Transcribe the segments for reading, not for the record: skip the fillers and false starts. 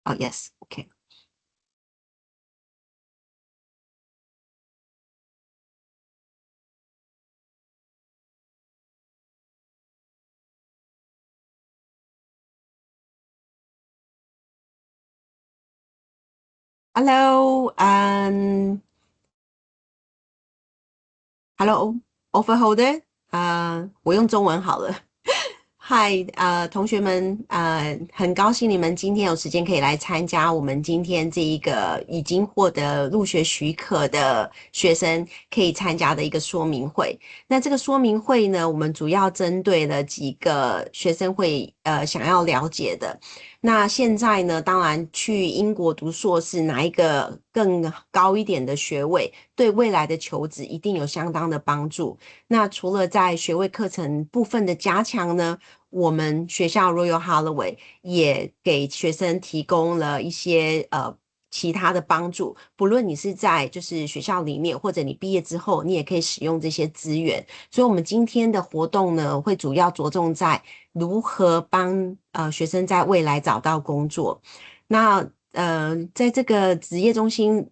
Oh, yes. Okay. Hello, hello, offer holder. 我用中文好了。嗨，同学们，很高兴你们今天有时间可以来参加我们今天这一个已经获得入学许可的学生可以参加的一个说明会。那这个说明会呢，我们主要针对了几个学生会想要了解的。那现在呢，当然去英国读硕士，拿一个更高一点的学位，对未来的求职一定有相当的帮助。那除了在学位课程部分的加强呢，我们学校 Royal Holloway 也给学生提供了一些其他的帮助，不论你是在就是学校里面，或者你毕业之后，你也可以使用这些资源。所以，我们今天的活动呢，会主要着重在如何帮学生在未来找到工作。那在这个职业中心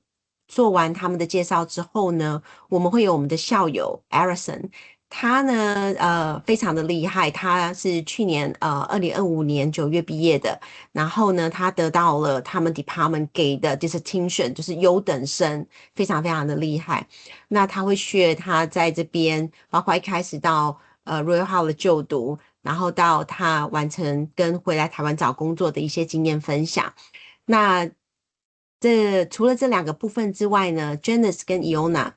做完他们的介绍之后呢，我们会有我们的校友 Alison。他呢，非常的厉害，他是去年2025年9月毕业的，然后呢，他得到了他们 department 给的 distinction，就是优等生，非常非常的厉害。那他会share他在这边，包括一开始到Royal Holloway 的就读，然后到他完成跟回来台湾找工作的一些经验分享。那除了这两个部分之外呢，Janice 跟 Iona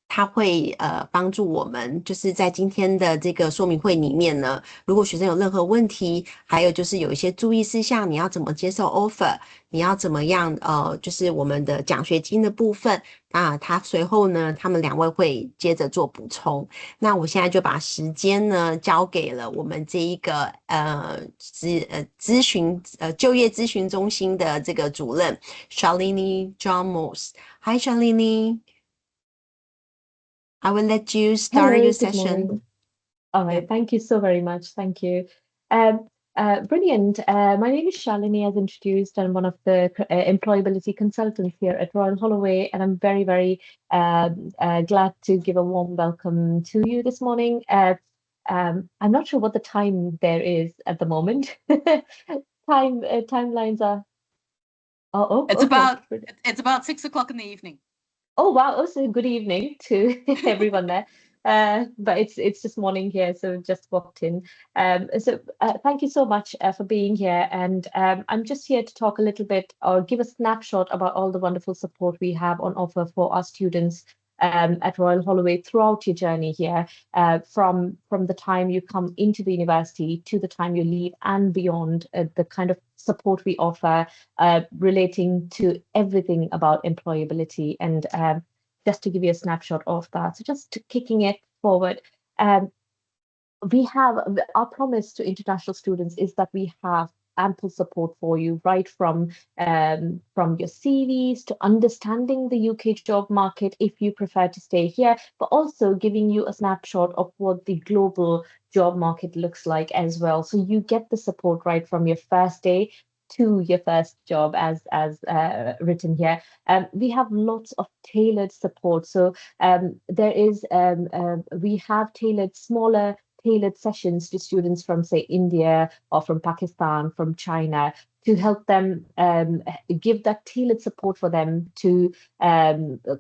他会帮助我们，就是在今天的这个说明会里面呢，如果学生有任何问题，还有就是有一些注意事项，你要怎么接受 offer，你要怎么样就是我们的奖学金的部分他随后呢，他们两位会接着做补充。那我现在就把时间呢交给了我们这一个咨询就业咨询中心的这个主任 Shalini John Morse。Hi Shalini, I will let you start Hello, your good session. morning. All right, Yeah. thank you so very much. Thank you. Brilliant. My name is Shalini, as introduced. I'm one of the employability consultants here at Royal Holloway, and I'm very, very glad to give a warm welcome to you this morning. I'm not sure what the time there is at the moment. Timelines are. Oh, It's okay. about 6 o'clock in the evening. Oh wow! Also, good evening to everyone there. But it's just morning here, so just walked in. Thank you so much for being here, and I'm just here to talk a little bit or give a snapshot about all the wonderful support we have on offer for our students at Royal Holloway throughout your journey here, from the time you come into the university to the time you leave and beyond. The kind of support we offer relating to everything about employability. And just to give you a snapshot of that, so just kicking it forward, we have our promise to international students is that we have ample support for you, right from your CVs to understanding the UK job market if you prefer to stay here, but also giving you a snapshot of what the global job market looks like as well. So you get the support right from your first day to your first job, as written here. We have lots of tailored support. So we have tailored sessions to students from, say, India or from Pakistan, from China, to help them give that tailored support for them to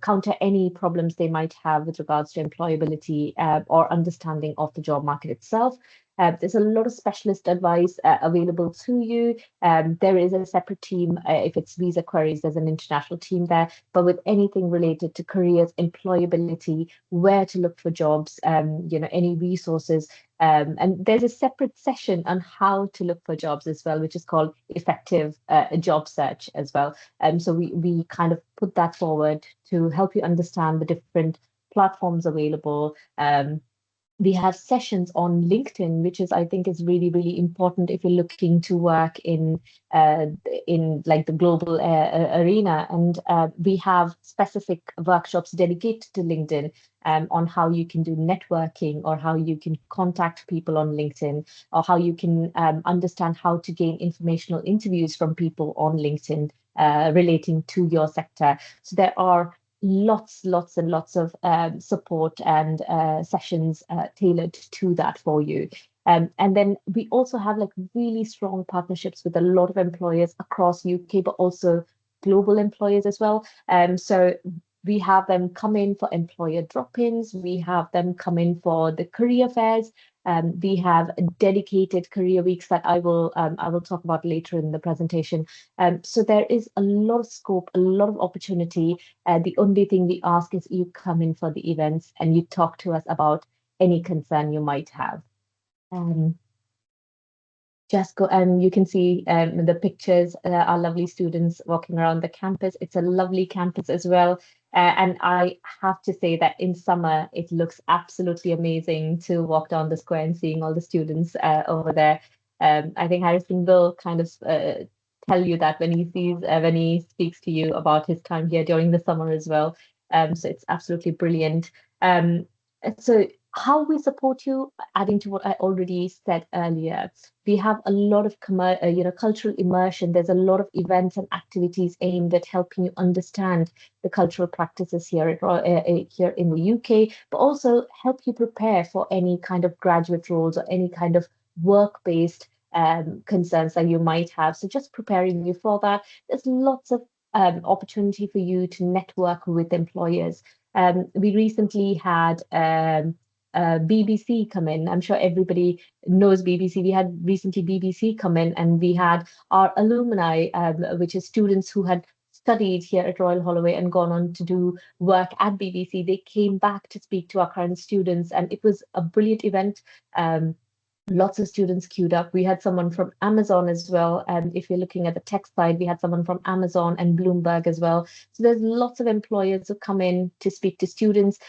counter any problems they might have with regards to employability or understanding of the job market itself. There's a lot of specialist advice available to you. There is a separate team. If it's visa queries, there's an international team there. But with anything related to careers, employability, where to look for jobs, any resources. And there's a separate session on how to look for jobs as well, which is called effective job search as well. So we kind of put that forward to help you understand the different platforms available. We have sessions on LinkedIn, which I think is really, really important if you're looking to work in like the global arena. And we have specific workshops dedicated to LinkedIn on how you can do networking, or how you can contact people on LinkedIn, or how you can understand how to gain informational interviews from people on LinkedIn relating to your sector. So there are lots and lots of support and sessions tailored to that for you. And then we also have like really strong partnerships with a lot of employers across UK, but also global employers as well. So we have them come in for employer drop-ins. We have them come in for the career fairs. We have dedicated career weeks that I will talk about later in the presentation. So there is a lot of scope, a lot of opportunity. The only thing we ask is you come in for the events and you talk to us about any concern you might have. Just go, and you can see the pictures, our lovely students walking around the campus. It's a lovely campus as well. And I have to say that in summer, it looks absolutely amazing to walk down the square and seeing all the students over there. I think Harrison will kind of tell you that when he speaks to you about his time here during the summer as well. So it's absolutely brilliant. So how we support you, adding to what I already said earlier, we have a lot of cultural immersion. There's a lot of events and activities aimed at helping you understand the cultural practices here in the UK, but also help you prepare for any kind of graduate roles or any kind of work-based concerns that you might have. So just preparing you for that. There's lots of opportunity for you to network with employers. We recently had BBC come in. I'm sure everybody knows BBC. We had recently BBC come in, and we had our alumni, which is students who had studied here at Royal Holloway and gone on to do work at BBC. They came back to speak to our current students, and it was a brilliant event. Lots of students queued up. We had someone from Amazon as well. And if you're looking at the tech side, we had someone from Amazon and Bloomberg as well. So there's lots of employers who come in to speak to students.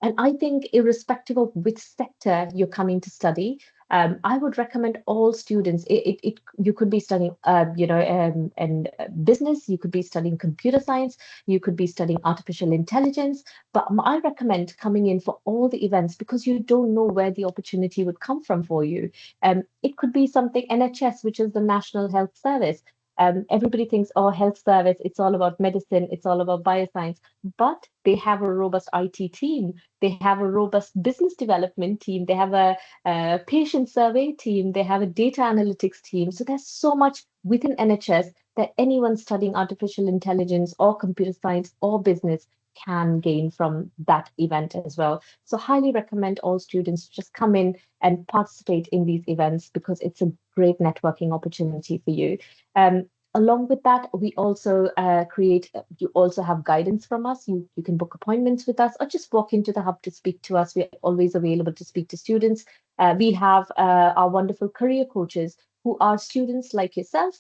And I think irrespective of which sector you're coming to study, I would recommend all students. You could be studying, in business. You could be studying computer science. You could be studying artificial intelligence. But I recommend coming in for all the events, because you don't know where the opportunity would come from for you. It could be something NHS, which is the National Health Service. Everybody thinks, oh, health service, it's all about medicine, it's all about bioscience, but they have a robust IT team, they have a robust business development team, they have a patient survey team, they have a data analytics team. So there's so much within NHS that anyone studying artificial intelligence or computer science or business can gain from that event as well. So highly recommend all students just come in and participate in these events, because it's a great networking opportunity for you. Along with that, we also you also have guidance from us. You can book appointments with us, or just walk into the hub to speak to us. We're always available to speak to students. We have our wonderful career coaches who are students like yourself.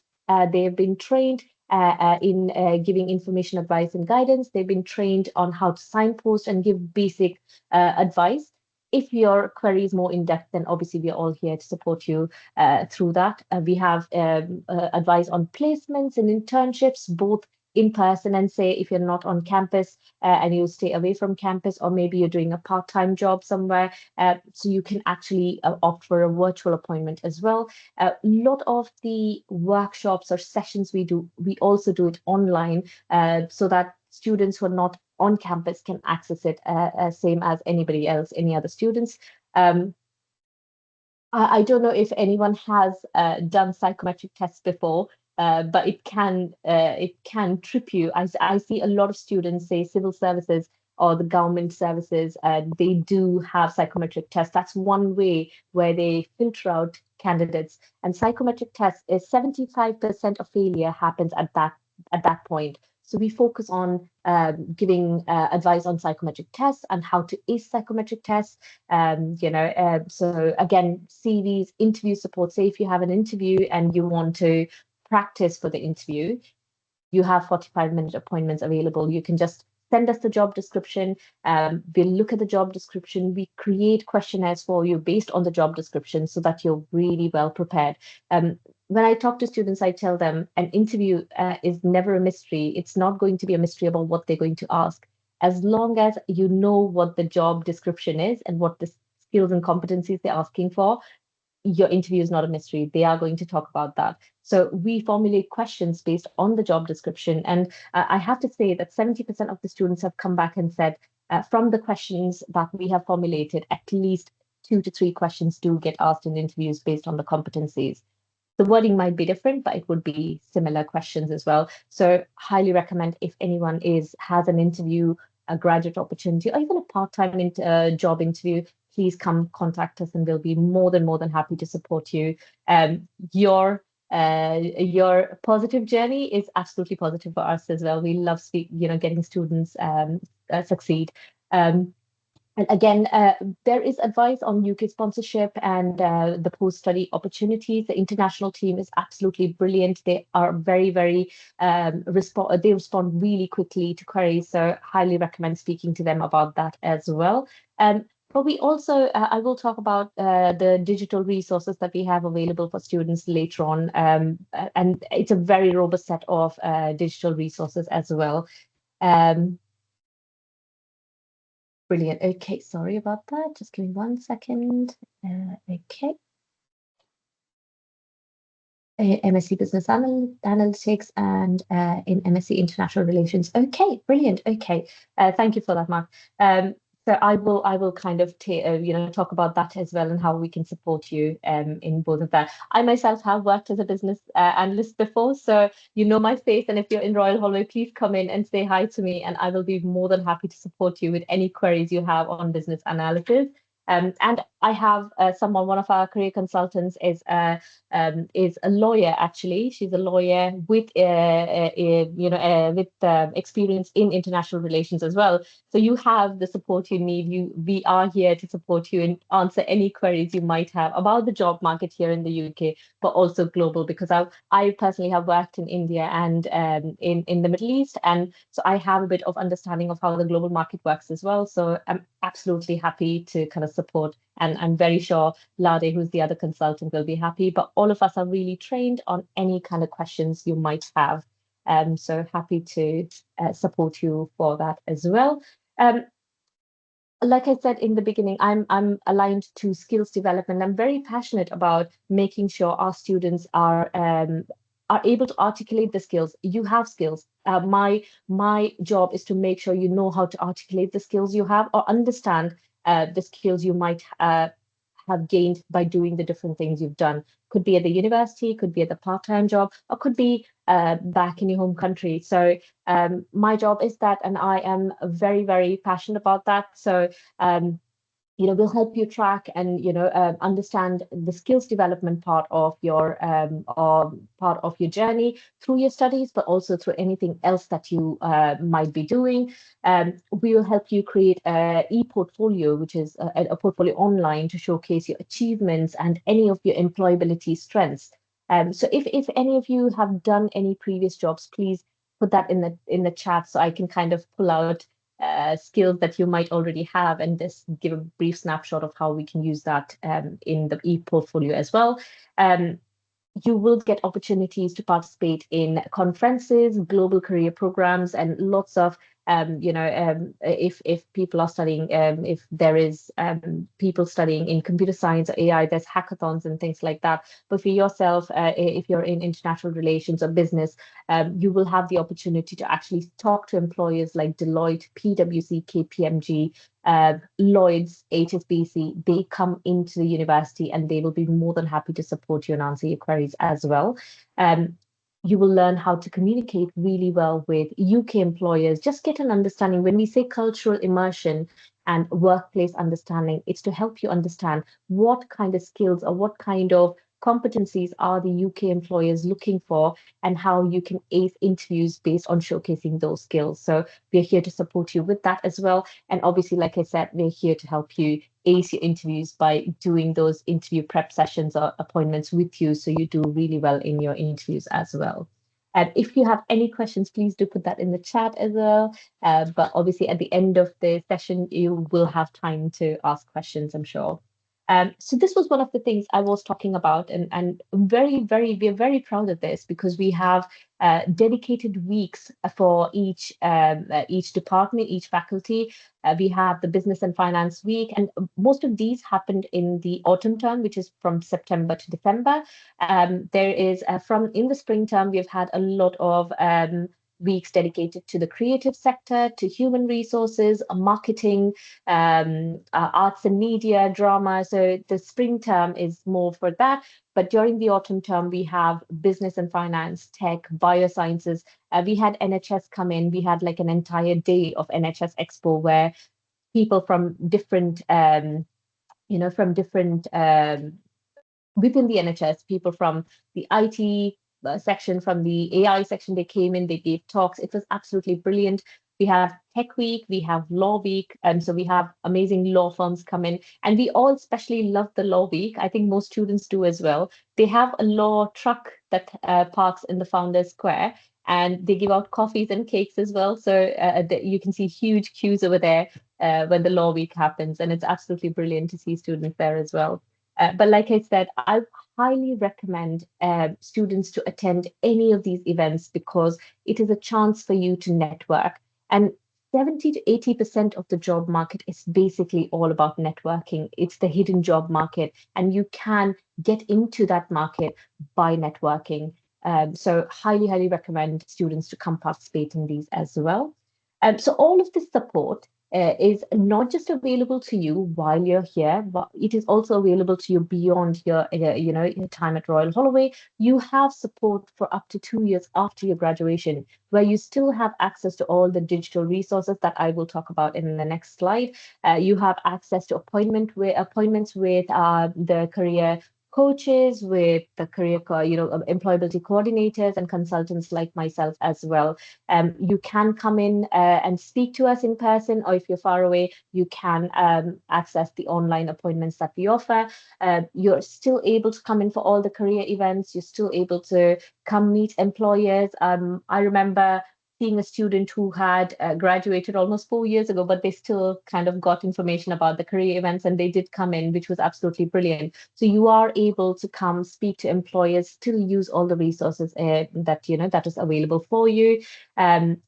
They have been trained in giving information, advice, and guidance. They've been trained on how to signpost and give basic advice. If your query is more in-depth, then obviously we are all here to support you through that. We have advice on placements and internships, both in person and, say, if you're not on campus and you stay away from campus, or maybe you're doing a part-time job somewhere, so you can actually opt for a virtual appointment as well. A lot of the workshops or sessions we do, we also do it online, so that students who are not on campus can access it same as anybody else, any other students. I don't know if anyone has done psychometric tests before, but it can trip you. I see a lot of students, say civil services or the government services, they do have psychometric tests. That's one way where they filter out candidates. And psychometric tests is 75% of failure happens at that point. So we focus on giving advice on psychometric tests and how to ace psychometric tests. So again, CVs, interview support. Say if you have an interview and you want to practice for the interview, you have 45-minute appointments available. You can just send us the job description. We'll look at the job description. We create questionnaires for you based on the job description so that you're really well prepared. When I talk to students, I tell them an interview is never a mystery. It's not going to be a mystery about what they're going to ask. As long as you know what the job description is and what the skills and competencies they're asking for, your interview is not a mystery. They are going to talk about that. So we formulate questions based on the job description. And I have to say that 70% of the students have come back and said, from the questions that we have formulated, at least 2 to 3 questions do get asked in interviews based on the competencies. The wording might be different, but it would be similar questions as well. So highly recommend if anyone has an interview, a graduate opportunity, or even a part-time job interview, please come contact us and we'll be more than happy to support you. Your positive journey is absolutely positive for us as well. We love getting students succeed. And again, there is advice on UK sponsorship and the post-study opportunities. The international team is absolutely brilliant. They are very, they respond really quickly to queries. So highly recommend speaking to them about that as well. But we also, I will talk about the digital resources that we have available for students later on. And it's a very robust set of digital resources as well. Brilliant. Okay, sorry about that. Just give me 1 second. Okay. MSc Business Analytics and in MSc International Relations. Okay, brilliant. Okay, thank you for that, Mark. So I will kind of talk about that as well and how we can support you in both of that. I myself have worked as a business analyst before, so you know my face. And if you're in Royal Holloway, please come in and say hi to me, and I will be more than happy to support you with any queries you have on business analysis. And I have one of our career consultants is a lawyer. Actually, she's a lawyer with experience in international relations as well. So you have the support you need. We are here to support you and answer any queries you might have about the job market here in the UK, but also global, because I personally have worked in India and in the Middle East, and so I have a bit of understanding of how the global market works as well. So I'm absolutely happy to kind of support, and I'm very sure Lade, who's the other consultant, will be happy. But all of us are really trained on any kind of questions you might have. So happy to support you for that as well. Like I said in the beginning, I'm aligned to skills development. I'm very passionate about making sure our students are able to articulate the skills. You have skills. My job is to make sure you know how to articulate the skills you have, or understand the skills you might have gained by doing the different things you've done. Could be at the university, could be at the part-time job, or could be back in your home country. So my job is that, and I am very, very passionate about that. So we'll help you track and understand the skills development part of your journey through your studies, but also through anything else that you might be doing. We will help you create an e-portfolio, which is a portfolio online to showcase your achievements and any of your employability strengths. So if any of you have done any previous jobs, please put that in the chat so I can kind of pull out skills that you might already have and just give a brief snapshot of how we can use that in the e-portfolio as well. You will get opportunities to participate in conferences, global career programs, and lots of if people are studying, if there is people studying in computer science or AI, there's hackathons and things like that. But for yourself, if you're in international relations or business, you will have the opportunity to actually talk to employers like Deloitte, PwC, KPMG, Lloyd's, HSBC. They come into the university and they will be more than happy to support you and answer your queries as well. You will learn how to communicate really well with UK employers. Just get an understanding. When we say cultural immersion and workplace understanding, it's to help you understand what kind of skills or what kind of competencies are the UK employers looking for, and how you can ace interviews based on showcasing those skills. So we're here to support you with that as well. And obviously, like I said, we're here to help you ace your interviews by doing those interview prep sessions or appointments with you, so you do really well in your interviews as well. And if you have any questions, please do put that in the chat as well. But obviously at the end of the session, you will have time to ask questions, I'm sure. So this was one of the things I was talking about, and we're very proud of this because we have dedicated weeks for each department, each faculty. We have the Business and Finance Week, and most of these happened in the autumn term, which is from September to December. There is in the spring term, we've had a lot of weeks dedicated to the creative sector, to human resources, marketing, arts and media, drama. So the spring term is more for that. But during the autumn term, we have business and finance, tech, biosciences. We had NHS come in. We had like an entire day of NHS Expo where people from different, within the NHS, people from the IT section, from the AI section, they came in, they gave talks. It was absolutely brilliant. We have Tech Week, we have Law Week, and so we have amazing law firms come in, and we all especially love the Law Week. I think most students do as well. They have a law truck that parks in the Founders Square, and they give out coffees and cakes as well. So you can see huge queues over there when the Law Week happens, and it's absolutely brilliant to see students there as well. But like I said, I highly recommend students to attend any of these events because it is a chance for you to network. And 70 to 80% of the job market is basically all about networking. It's the hidden job market, and you can get into that market by networking. So highly recommend students to come participate in these as well. So all of this support is not just available to you while you're here, but it is also available to you beyond your time at Royal Holloway. You have support for up to 2 years after your graduation, where you still have access to all the digital resources that I will talk about in the next slide. You have access to appointments with the career coaches, with the career, employability coordinators and consultants like myself as well. You can come in and speak to us in person, or if you're far away, you can access the online appointments that we offer. You're still able to come in for all the career events. You're still able to come meet employers. I remember seeing a student who had graduated almost 4 years ago, but they still kind of got information about the career events, and they did come in, which was absolutely brilliant. So you are able to come speak to employers, still use all the resources that is available for you. I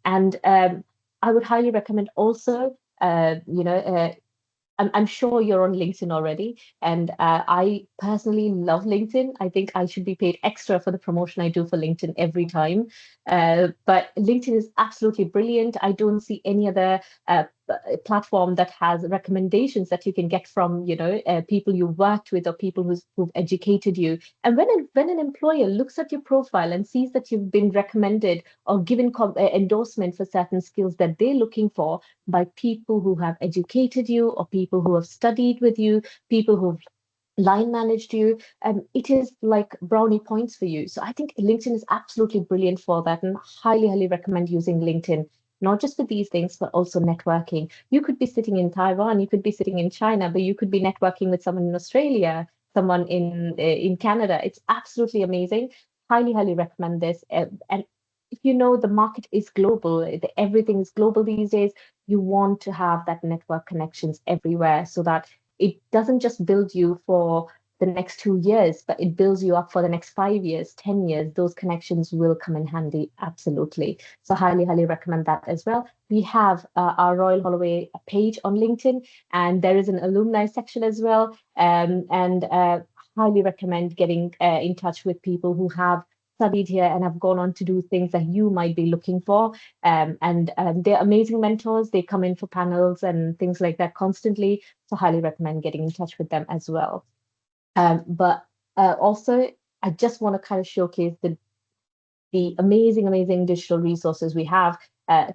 would highly recommend also, I'm sure you're on LinkedIn already, and I personally love LinkedIn. I think I should be paid extra for the promotion I do for LinkedIn every time. But LinkedIn is absolutely brilliant. I don't see any other platform that has recommendations that you can get from people you worked with or people who've educated you. And when an employer looks at your profile and sees that you've been recommended or given endorsement for certain skills that they're looking for by people who have educated you or people who have studied with you, people who've line managed you, it is like brownie points for you. So I think LinkedIn is absolutely brilliant for that, and highly recommend using LinkedIn, not just for these things, but also networking. You could be sitting in Taiwan, you could be sitting in China, but you could be networking with someone in Australia, someone in Canada. It's absolutely amazing. Highly recommend this. And if you know the market is global, everything is global these days, you want to have that network connections everywhere so that it doesn't just build you for the next 2 years, but it builds you up for the next 5 years, 10 years. Those connections will come in handy, absolutely. So highly recommend that as well. We have our Royal Holloway page on LinkedIn, and there is an alumni section as well. Highly recommend getting in touch with people who have studied here and have gone on to do things that you might be looking for. They're amazing mentors. They come in for panels and things like that constantly. So highly recommend getting in touch with them as well. But also, I just want to kind of showcase the amazing digital resources we have.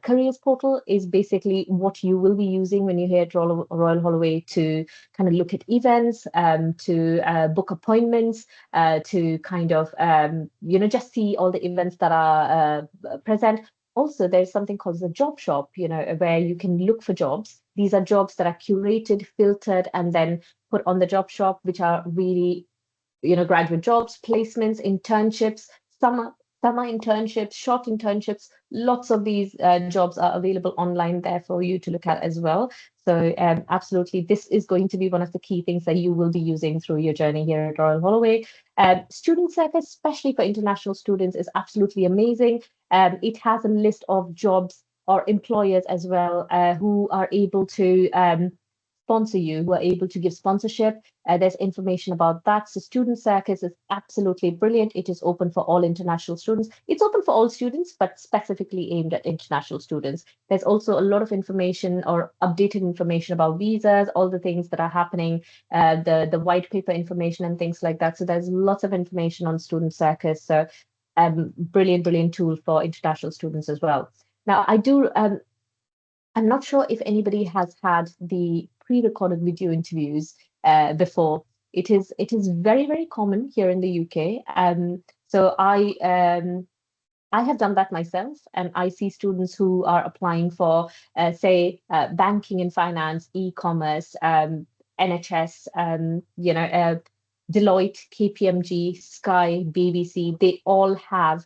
Careers portal is basically what you will be using when you're here at Royal Holloway to kind of look at events, to book appointments, to kind of just see all the events that are present. Also, there's something called the job shop, where you can look for jobs. These are jobs that are curated, filtered, and then put on the job shop, which are really graduate jobs, placements, internships. Some summer internships, short internships, lots of these jobs are available online there for you to look at as well. So absolutely, this is going to be one of the key things that you will be using through your journey here at Royal Holloway. Student Circus, especially for international students, is absolutely amazing. It has a list of jobs or employers as well who are able to sponsor you, who are able to give sponsorship. There's information about that. So Student Circus is absolutely brilliant. It is open for all international students. It's open for all students, but specifically aimed at international students. There's also a lot of information or updated information about visas, all the things that are happening, the white paper information and things like that. So there's lots of information on Student Circus. So brilliant tool for international students as well. Now, I'm not sure if anybody has had the pre-recorded video interviews before. It is very common here in the UK. So I have done that myself, and I see students who are applying for, say, banking and finance, e-commerce, NHS, Deloitte, KPMG, Sky, BBC. They all have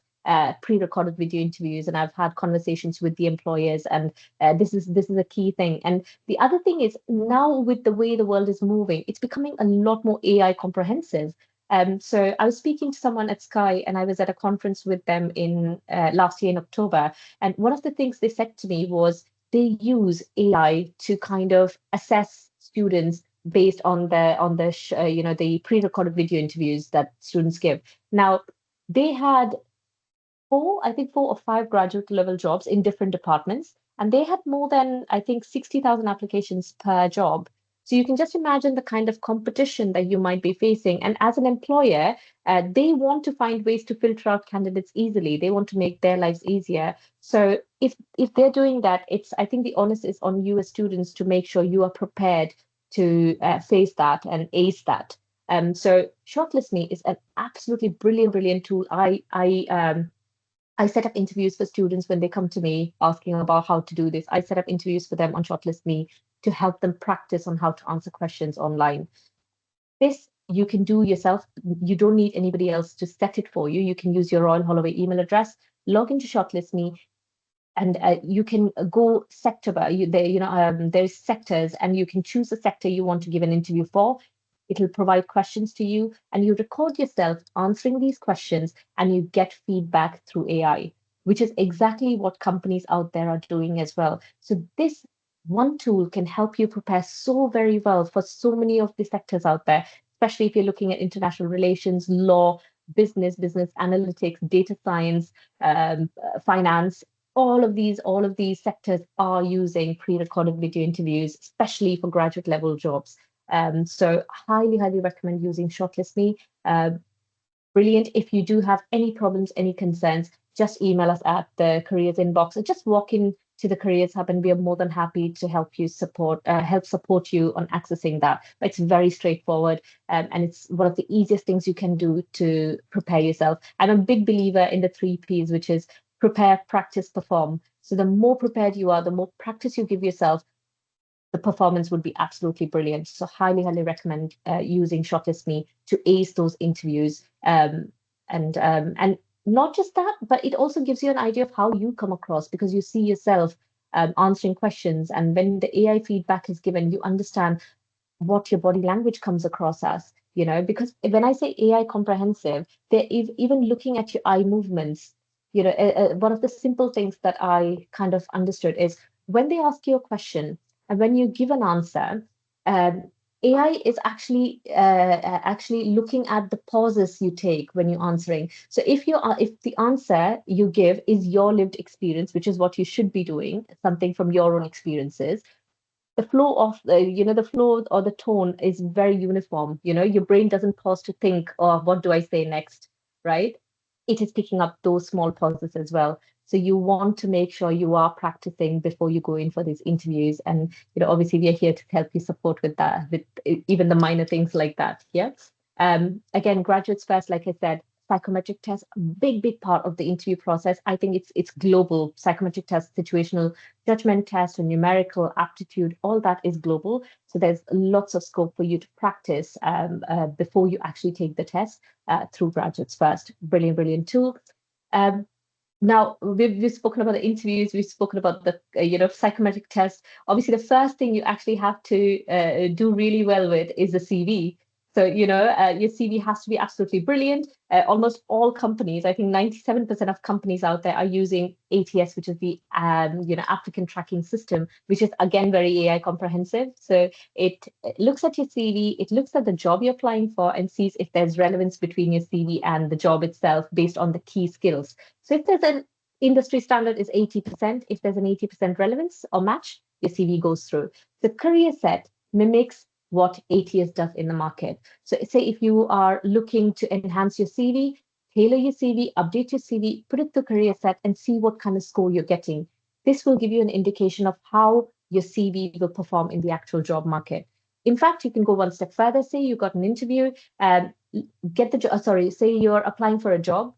pre-recorded video interviews, and I've had conversations with the employers, and this is a key thing. And the other thing is, now with the way the world is moving, it's becoming a lot more AI comprehensive. So I was speaking to someone at Sky, and I was at a conference with them in last year in October, and one of the things they said to me was they use AI to kind of assess students based on the pre-recorded video interviews that students give. Now, they had four or five graduate level jobs in different departments, and they had more than, I think, 60,000 applications per job. So you can just imagine the kind of competition that you might be facing. And as an employer, they want to find ways to filter out candidates easily. They want to make their lives easier. So if they're doing that, I think the onus is on you as students to make sure you are prepared to face that and ace that. So Shortlist Me is an absolutely brilliant tool. I set up interviews for students when they come to me asking about how to do this. I set up interviews for them on Shortlist Me to help them practice on how to answer questions online. This you can do yourself. You don't need anybody else to set it for you. You can use your Royal Holloway email address, log into Shortlist Me, and you can go sector by. There's sectors, and you can choose the sector you want to give an interview for. It'll provide questions to you, and you record yourself answering these questions, and you get feedback through AI, which is exactly what companies out there are doing as well. So this one tool can help you prepare so very well for so many of the sectors out there, especially if you're looking at international relations, law, business analytics, data science, finance. All of these sectors are using pre-recorded video interviews, especially for graduate level jobs. So highly recommend using Shortlist Me. Brilliant. If you do have any problems, any concerns, just email us at the careers inbox, or just walk in to the Careers Hub, and we are more than happy to help support you on accessing that. But it's very straightforward, and it's one of the easiest things you can do to prepare yourself. I'm a big believer in the 3 Ps, which is prepare, practice, perform. So the more prepared you are, the more practice you give yourself, the performance would be absolutely brilliant. So highly recommend using Shortlist Me to ace those interviews. And not just that, but it also gives you an idea of how you come across, because you see yourself answering questions. And when the AI feedback is given, you understand what your body language comes across as, because when I say AI comprehensive, they're even looking at your eye movements. One of the simple things that I kind of understood is when they ask you a question, and when you give an answer, AI is actually looking at the pauses you take when you're answering. So if the answer you give is your lived experience, which is what you should be doing, something from your own experiences, the flow of the flow or the tone is very uniform. Your brain doesn't pause to think, oh, what do I say next, right? It is picking up those small pauses as well. So you want to make sure you are practicing before you go in for these interviews. And obviously we are here to help you support with that, with even the minor things like that. Yeah. Again, graduates first, like I said, psychometric test, big part of the interview process. I think it's global. Psychometric test, situational judgment test, and numerical aptitude, all that is global. So there's lots of scope for you to practice before you actually take the test through Graduates First. Brilliant tool. Now, we've spoken about the interviews, we've spoken about the psychometric test. Obviously, the first thing you actually have to do really well with is the CV. So, your CV has to be absolutely brilliant. Almost all companies, I think 97% of companies out there are using ATS, which is the applicant tracking system, which is again very AI comprehensive. So it looks at your CV, it looks at the job you're applying for, and sees if there's relevance between your CV and the job itself based on the key skills. So if there's an industry standard is 80%, if there's an 80% relevance or match, your CV goes through. The career set mimics what ATS does in the market. So say if you are looking to enhance your CV, tailor your CV, update your CV, put it to career set and see what kind of score you're getting. This will give you an indication of how your CV will perform in the actual job market. In fact, you can go one step further. Say you got an interview, say you're applying for a job,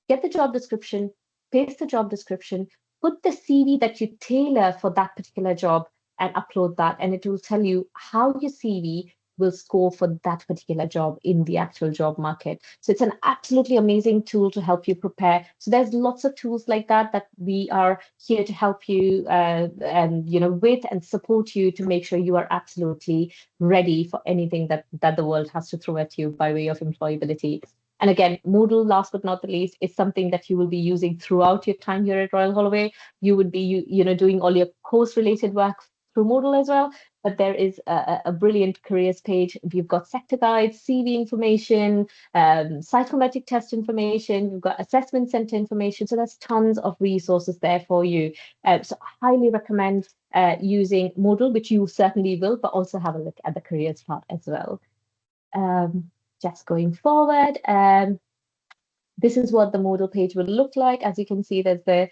get the job description, paste the job description, put the CV that you tailor for that particular job and upload that, and it will tell you how your CV will score for that particular job in the actual job market. So it's an absolutely amazing tool to help you prepare. So there's lots of tools like that we are here to help you with and support you to make sure you are absolutely ready for anything that the world has to throw at you by way of employability. And again, Moodle, last but not the least, is something that you will be using throughout your time here at Royal Holloway. You would be doing all your course-related work through Moodle as well, but there is a brilliant careers page. We've got sector guides, CV information, psychometric test information, we've got assessment center information. So there's tons of resources there for you. So I highly recommend using Moodle, which you certainly will, but also have a look at the careers part as well. Just going forward, this is what the Moodle page will look like. As you can see, there's the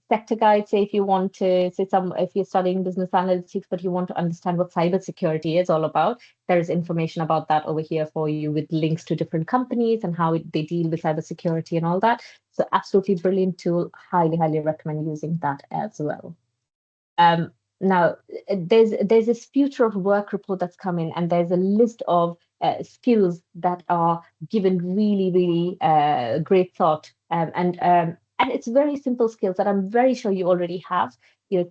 sector guide. Say if you want to, if you're studying business analytics, but you want to understand what cybersecurity is all about, there is information about that over here for you with links to different companies and how they deal with cybersecurity and all that. So absolutely brilliant tool. Highly, highly recommend using that as well. Now, there's this future of work report that's coming, and there's a list of skills that are given really, really great thought. And it's very simple skills that I'm very sure you already have.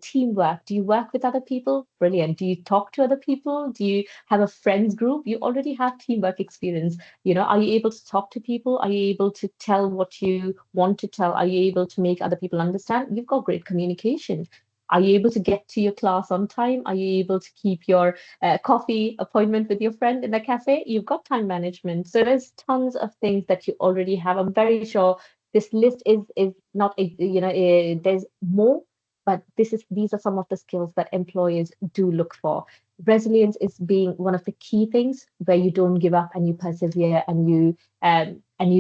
Teamwork. Do you work with other people? Brilliant. Do you talk to other people? Do you have a friends group? You already have teamwork experience. Are you able to talk to people? Are you able to tell what you want to tell? Are you able to make other people understand? You've got great communication. Are you able to get to your class on time? Are you able to keep your coffee appointment with your friend in the cafe? You've got time management. So there's tons of things that you already have. I'm very sure this list is not, there's more, but these are some of the skills that employers do look for. Resilience is being one of the key things where you don't give up and you persevere and you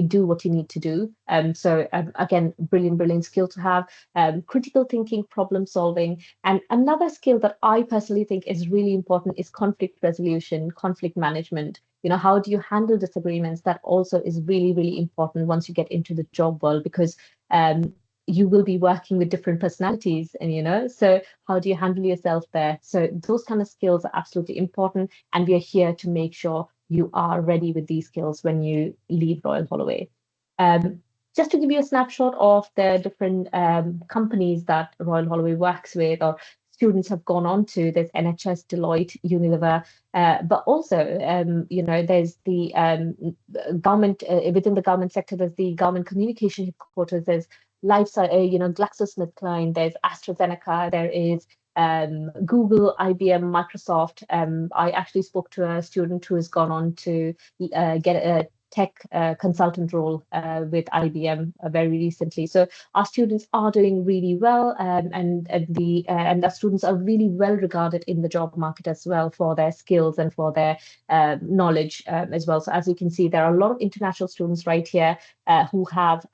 do what you need to do. Again, brilliant skill to have. Critical thinking, problem solving. And another skill that I personally think is really important is conflict resolution, conflict management. How do you handle disagreements? That also is really, really important once you get into the job world, because you will be working with different personalities, and so how do you handle yourself there? So those kind of skills are absolutely important, and we are here to make sure you are ready with these skills when you leave Royal Holloway. Just to give you a snapshot of the different companies that Royal Holloway works with or students have gone on to, there's NHS, Deloitte, Unilever, but also, there's the government, within the government sector, there's the government communication headquarters, there's GlaxoSmithKline, there's AstraZeneca, there is Google, IBM, Microsoft. I actually spoke to a student who has gone on to get a tech consultant role with IBM very recently. So our students are doing really well, and our students are really well regarded in the job market as well for their skills and for their knowledge as well. So as you can see, there are a lot of international students right here who have,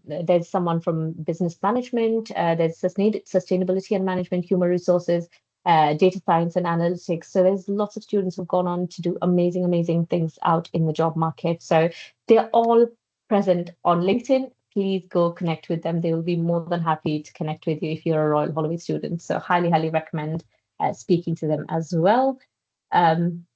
there's someone from business management, there's sustainability and management, human resources, data science and analytics. So there's lots of students who've gone on to do amazing things out in the job market. So they're all present on LinkedIn. Please go connect with them. They will be more than happy to connect with you if you're a Royal Holloway student. So highly recommend speaking to them as well. Again,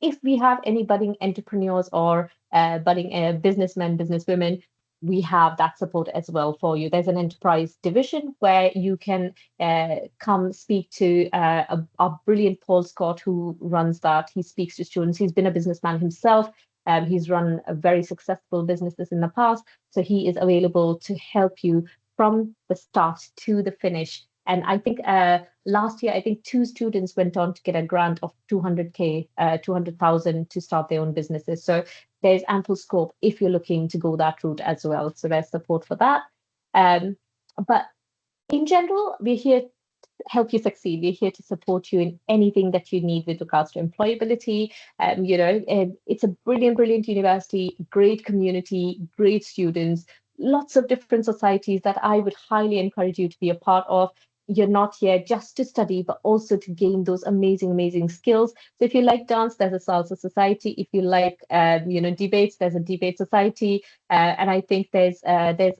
if we have any budding entrepreneurs or budding businessmen, businesswomen, we have that support as well for you. There's an enterprise division where you can come speak to our brilliant Paul Scott, who runs that. He speaks to students. He's been a businessman himself. He's run very successful businesses in the past. So he is available to help you from the start to the finish. And I think last year, I think 2 students went on to get a grant of 200,000 to start their own businesses. So there's ample scope if you're looking to go that route as well. So there's support for that. But in general, we're here to help you succeed. We're here to support you in anything that you need with regards to employability. It's a brilliant, brilliant university, great community, great students, lots of different societies that I would highly encourage you to be a part of. You're not here just to study, but also to gain those amazing, amazing skills. So if you like dance, there's a salsa society. If you like, debates, there's a debate society. And I think there's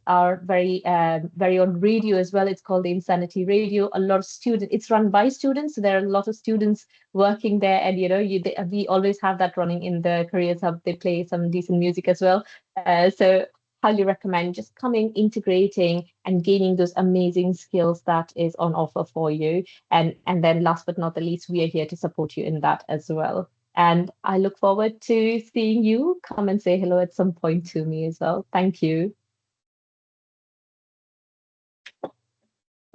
our very own radio as well. It's called the Insanity Radio. A lot of students, it's run by students. So there are a lot of students working there. And, we always have that running in the Careers Hub. They play some decent music as well. So highly recommend just coming, integrating, and gaining those amazing skills that is on offer for you. And then last but not the least, we are here to support you in that as well. And I look forward to seeing you come and say hello at some point to me as well. Thank you.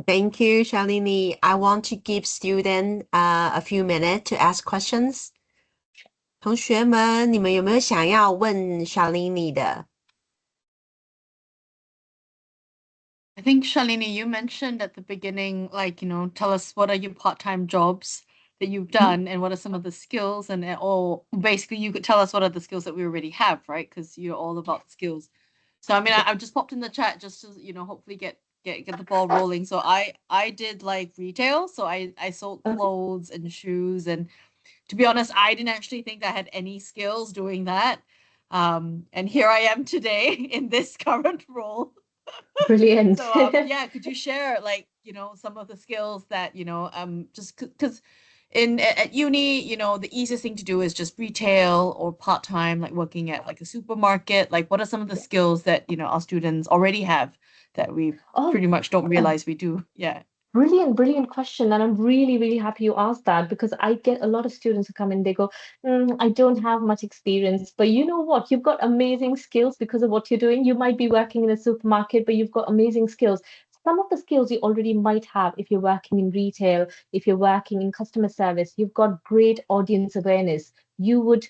Thank you, Shalini. I want to give students a few minutes to ask questions. 同学们，你们有没有想要问 Shalini 的？ I think, Shalini, you mentioned at the beginning, tell us what are your part-time jobs that you've done and what are some of the skills, or basically you could tell us what are the skills that we already have, right? Because you're all about skills. So, I've just popped in the chat just to, hopefully get the ball rolling. So I did retail. So I sold clothes and shoes. And to be honest, I didn't actually think I had any skills doing that. And here I am today in this current role. Brilliant. So could you share some of the skills that just because at uni the easiest thing to do is just retail or part-time, like working at a supermarket. What are some of the skills that our students already have that we pretty much don't realize we do? Brilliant question. And I'm really, really happy you asked that, because I get a lot of students who come in, they go, I don't have much experience, but you know what? You've got amazing skills because of what you're doing. You might be working in a supermarket, but you've got amazing skills. Some of the skills you already might have if you're working in retail, if you're working in customer service, you've got great audience awareness. You would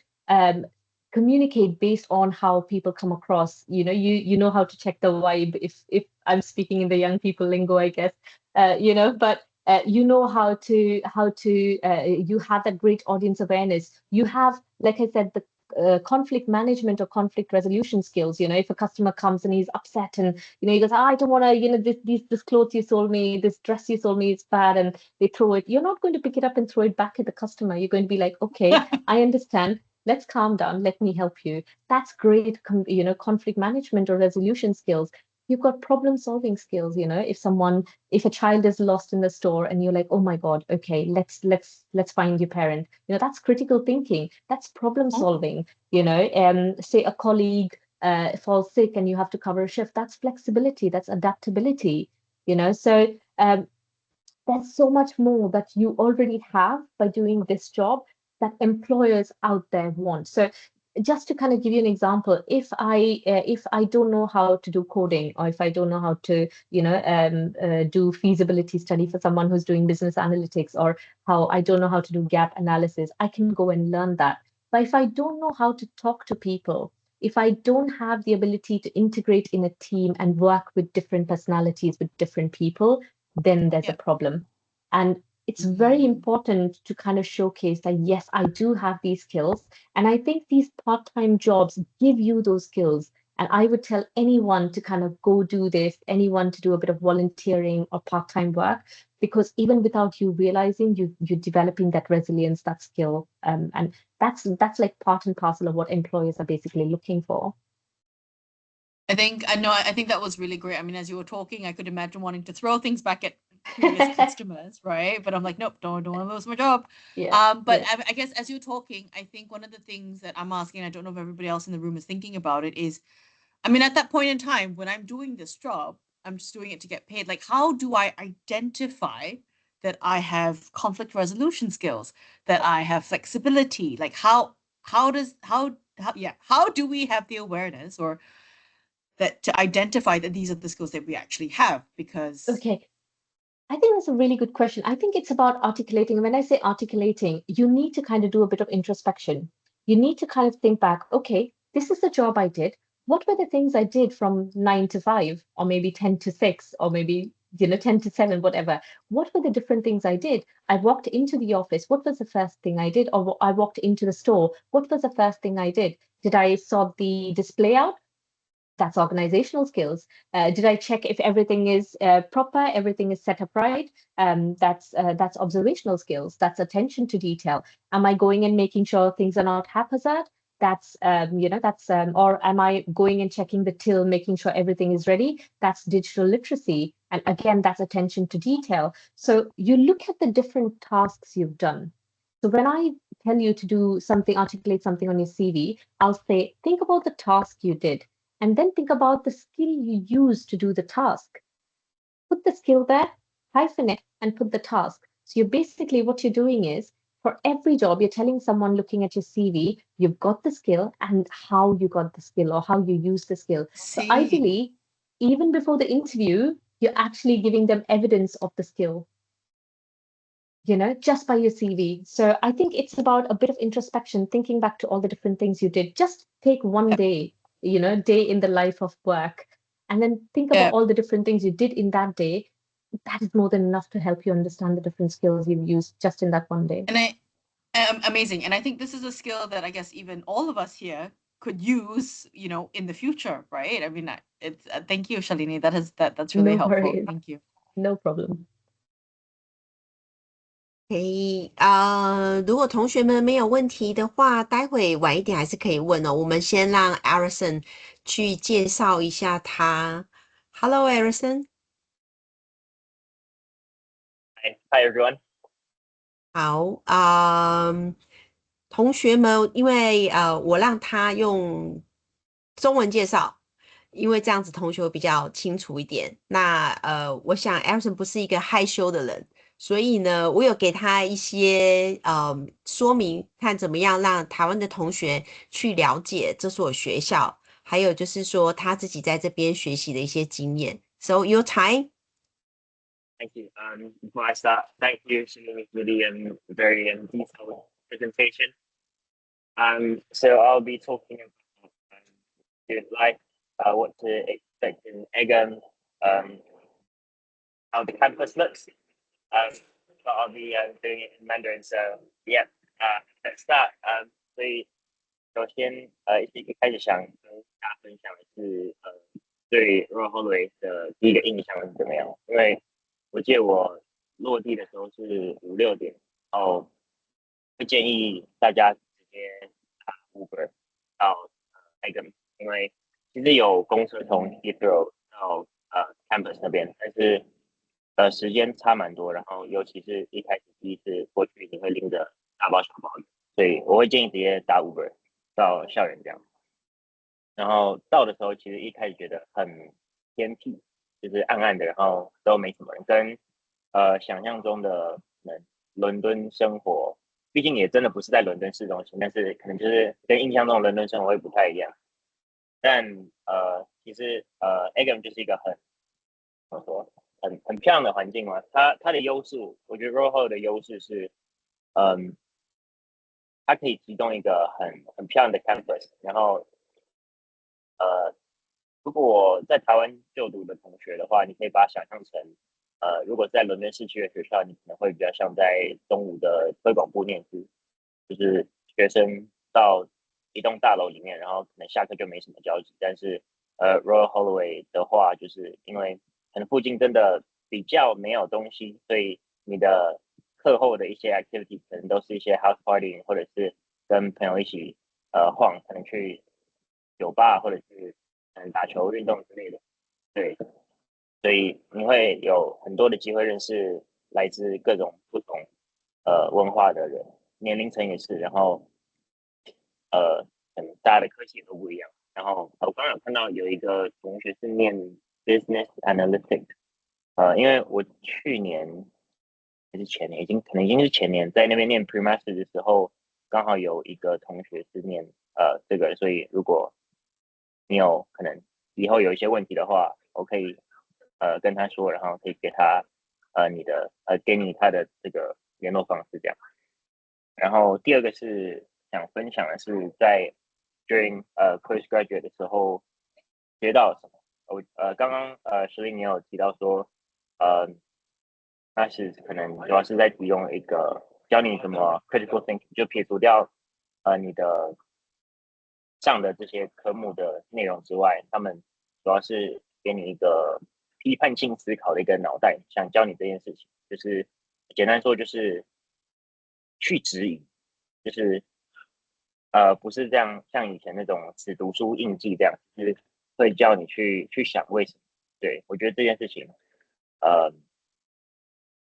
communicate based on how people come across. You know how to check the vibe, if I'm speaking in the young people lingo, I guess. But you know how to you have that great audience awareness. You have, like I said, the conflict management or conflict resolution skills. If a customer comes and he's upset and he goes, I don't want to, this clothes you sold me, this dress you sold me is bad, and they throw it. You're not going to pick it up and throw it back at the customer. You're going to be like, okay, I understand. Let's calm down. Let me help you. That's great, conflict management or resolution skills. You've got problem solving skills. If a child is lost in the store and you're like, oh my God, okay, let's find your parent. That's critical thinking. That's problem solving. Say a colleague falls sick and you have to cover a shift. That's flexibility. That's adaptability. So there's so much more that you already have by doing this job that employers out there want. So just to kind of give you an example, if I don't know how to do coding, or if I don't know how to do feasibility study for someone who's doing business analytics, or how I don't know how to do gap analysis, I can go and learn that. But if I don't know how to talk to people, if I don't have the ability to integrate in a team and work with different personalities, with different people, then there's a problem. And it's very important to kind of showcase that, yes, I do have these skills. And I think these part-time jobs give you those skills. And I would tell anyone to kind of go do this, anyone to do a bit of volunteering or part-time work, because even without you realizing, you're developing that resilience, that skill. And that's like part and parcel of what employers are basically looking for. I think that was really great. As you were talking, I could imagine wanting to throw things back at previous customers, right? But I'm like, nope, don't want to lose my job. I guess as you're talking, I think one of the things that I'm asking, I don't know if everybody else in the room is thinking about it, is I mean, at that point in time, when I'm doing this job, I'm just doing it to get paid. Like, how do I identify that I have conflict resolution skills, that I have flexibility? Like, how do we have the awareness or that to identify that these are the skills that we actually have? Because Okay. I think that's a really good question. I think it's about articulating. When I say articulating, you need to kind of do a bit of introspection. You need to kind of think back, okay, this is the job I did. What were the things I did from 9 to 5, or maybe 10 to 6, or maybe 10 to 7, whatever? What were the different things I did? I walked into the office. What was the first thing I did? Or I walked into the store. What was the first thing I did? Did I sort the display out? That's organizational skills. Did I check if everything is proper, everything is set up right? That's observational skills. That's attention to detail. Am I going and making sure things are not haphazard? That's or am I going and checking the till, making sure everything is ready? That's digital literacy. And again, that's attention to detail. So you look at the different tasks you've done. So when I tell you to do something, articulate something on your CV, I'll say, think about the task you did. And then think about the skill you use to do the task. Put the skill there, hyphen it, and put the task. So you're basically, what you're doing is, for every job, you're telling someone looking at your CV, you've got the skill and how you got the skill or how you use the skill. So ideally, even before the interview, you're actually giving them evidence of the skill, just by your CV. So I think it's about a bit of introspection, thinking back to all the different things you did. Just take one day, day in the life of work, and then think about all the different things you did in that day. That is more than enough to help you understand the different skills you've used just in that one day. And amazing. And I think this is a skill that I guess even all of us here could use, in the future, right? I mean, it's thank you, Shalini. That's really helpful. Worries. Thank you. No problem. 可以如果同学们没有问题的话，待会晚一点还是可以问哦。我们先让 Arison 去介绍一下他。Hello, Arison. Hi, everyone. 好，同学们，因为我让他用中文介绍，因为这样子同学会比较清楚一点。那我想 Arison 不是一个害羞的人。所以呢，我有给他一些说明，看怎么样让台湾的同学去了解这所学校，还有就是说他自己在这边学习的一些经验。So your time. Thank you. Before I start, thank you, Shalini, for the very detailed presentation. So I'll be talking about student life, what to expect in Egham, how the campus looks. But I'll be doing it in Mandarin. So yeah, let's start. 所以首先一开始想跟大家分享的是对 Holloway 的第一个印象是怎么样？因为我记得我落地的时候是5、6点，然后会建议大家直接打 Uber 到Egham，因为其实有公车从 Heathrow 到campus 那边，但是时间差蛮多，然后尤其是一开始第一次过去，你会拎着大包小包的，所以我会建议直接打 Uber 到校园这样。然后到的时候，其实一开始觉得很偏僻，就是暗暗的，然后都没什么人，跟想象中的伦敦生活，毕竟也真的不是在伦敦市中心，但是可能就是跟印象中的伦敦生活会不太一样。但其实Egham 就是一个怎么说？很漂亮的环境嘛，它的优势，我觉得 Holloway 的优势是，它可以提供一个很漂亮的 campus， 然后，如果在台湾就读的同学的话，你可以把它想象成，如果在伦敦市区的学校，你可能会比较像在东吴的推广部念书，就是学生到一栋大楼里面，然后可能下课就没什么交集，但是Royal Holloway 的话，就是因为可能附近真的比较没有东西，所以你的课后的一些 activity 可能都是一些 house party， 或者是跟朋友一起晃，可能去酒吧或者是打球运动之类的。对，所以你会有很多的机会认识来自各种不同文化的人，年龄层也是，然后可能大家的科系也都不一样，然后我刚刚有看到有一个同学是念 Business Analytics，因为我去年还是前年，可能已经是前年，在那边念 Pre-Master 的时候，刚好有一个同学是念这个，所以如果你有可能以后有一些问题的话，我可以跟他说，然后可以给他给你他的这个联络方式这样。然后第二个是想分享的是在 during postgraduate 的时候学到什么。刚刚石林你有提到说，那是可能主要是在提供一个教你怎么 critical thinking， 就撇除掉你的上的这些科目的内容之外，他们主要是给你一个批判性思考的一个脑袋，想教你这件事情，就是简单说就是去质疑，就是不是这样像以前那种只读书硬记这样，就是会叫你去想为什么。对，我觉得这件事情，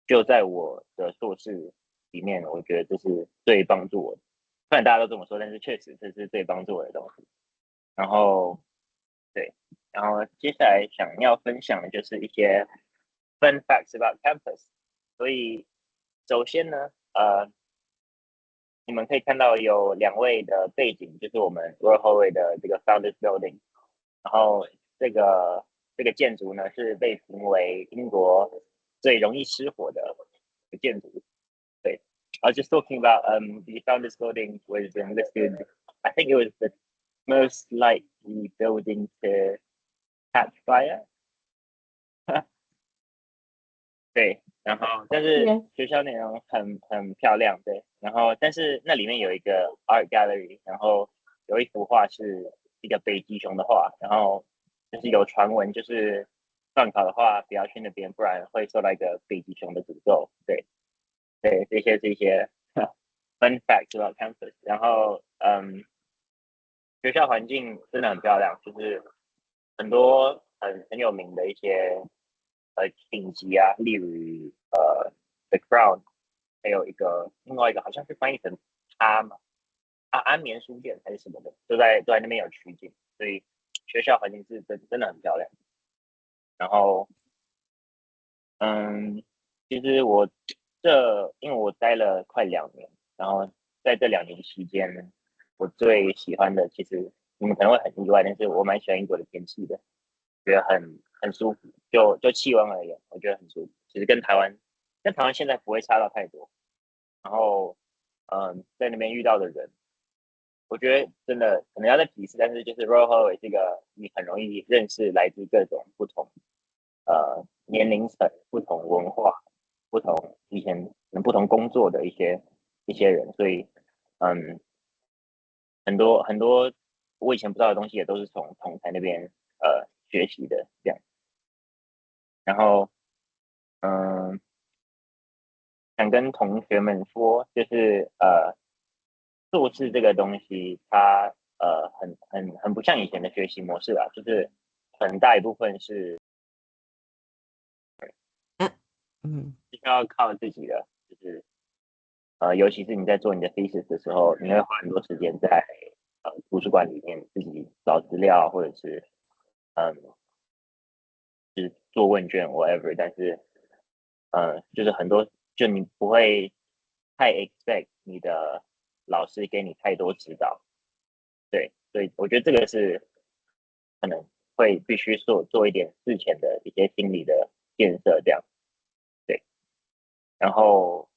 就在我的硕士里面，我觉得这是最帮助我的。虽然大家都这么说，但是确实这是最帮助我的东西。然后，对，然后接下来想要分享的就是一些 fun facts about campus。所以，首先呢，你们可以看到有2位的背景，就是我们 Holloway 的这个 Founders Building。然后这个建筑呢是被评为英国最容易失火的建筑。对，I was just talking about the Founders Building was listed. I think it was the most likely building to catch fire. 对，然后但是学校内容很漂亮，对，然后但是那里面有一个 art gallery， 然后有一幅画是一个北极熊的画，然后就是有传闻就是段考的话不要去那边，不然会受到一个北极熊的诅咒。对，这些是一些fun facts about campus。然后学校环境真的很漂亮，就是很多很有名的一些顶级啊，例如The Crown， 还有另外一个好像是翻译成安眠书店还是什么的，都在那边有取景，所以学校环境是真的很漂亮。然后其实因为我待了快2年，然后在这2年期间呢，我最喜欢的其实你们可能会很意外，但是我蛮喜欢英国的天气的，觉得很舒服，就气温而言，我觉得很舒服。其实跟台湾现在不会差到太多。然后在那边遇到的人，我觉得真的可能要再提一次，但是就是 Royal Holloway 这个你很容易认识来自各种不同年龄层、不同文化、不同以前不同工作的一些人，所以很多我以前不知道的东西也都是从同台那边学习的这样。然后想跟同学们说，就是硕士这个东西，它很不像以前的学习模式啊，就是很大一部分是需要靠自己的，就是尤其是你在做你的 thesis 的时候，你会花很多时间在图书馆里面自己找资料，或者是就是做问卷 whatever， 但是就是很多就你不会太 expect 你的老师给你太多指导。对，所以我觉得这个是可能会必须做一点事前的一些心理的建设这样。对，然后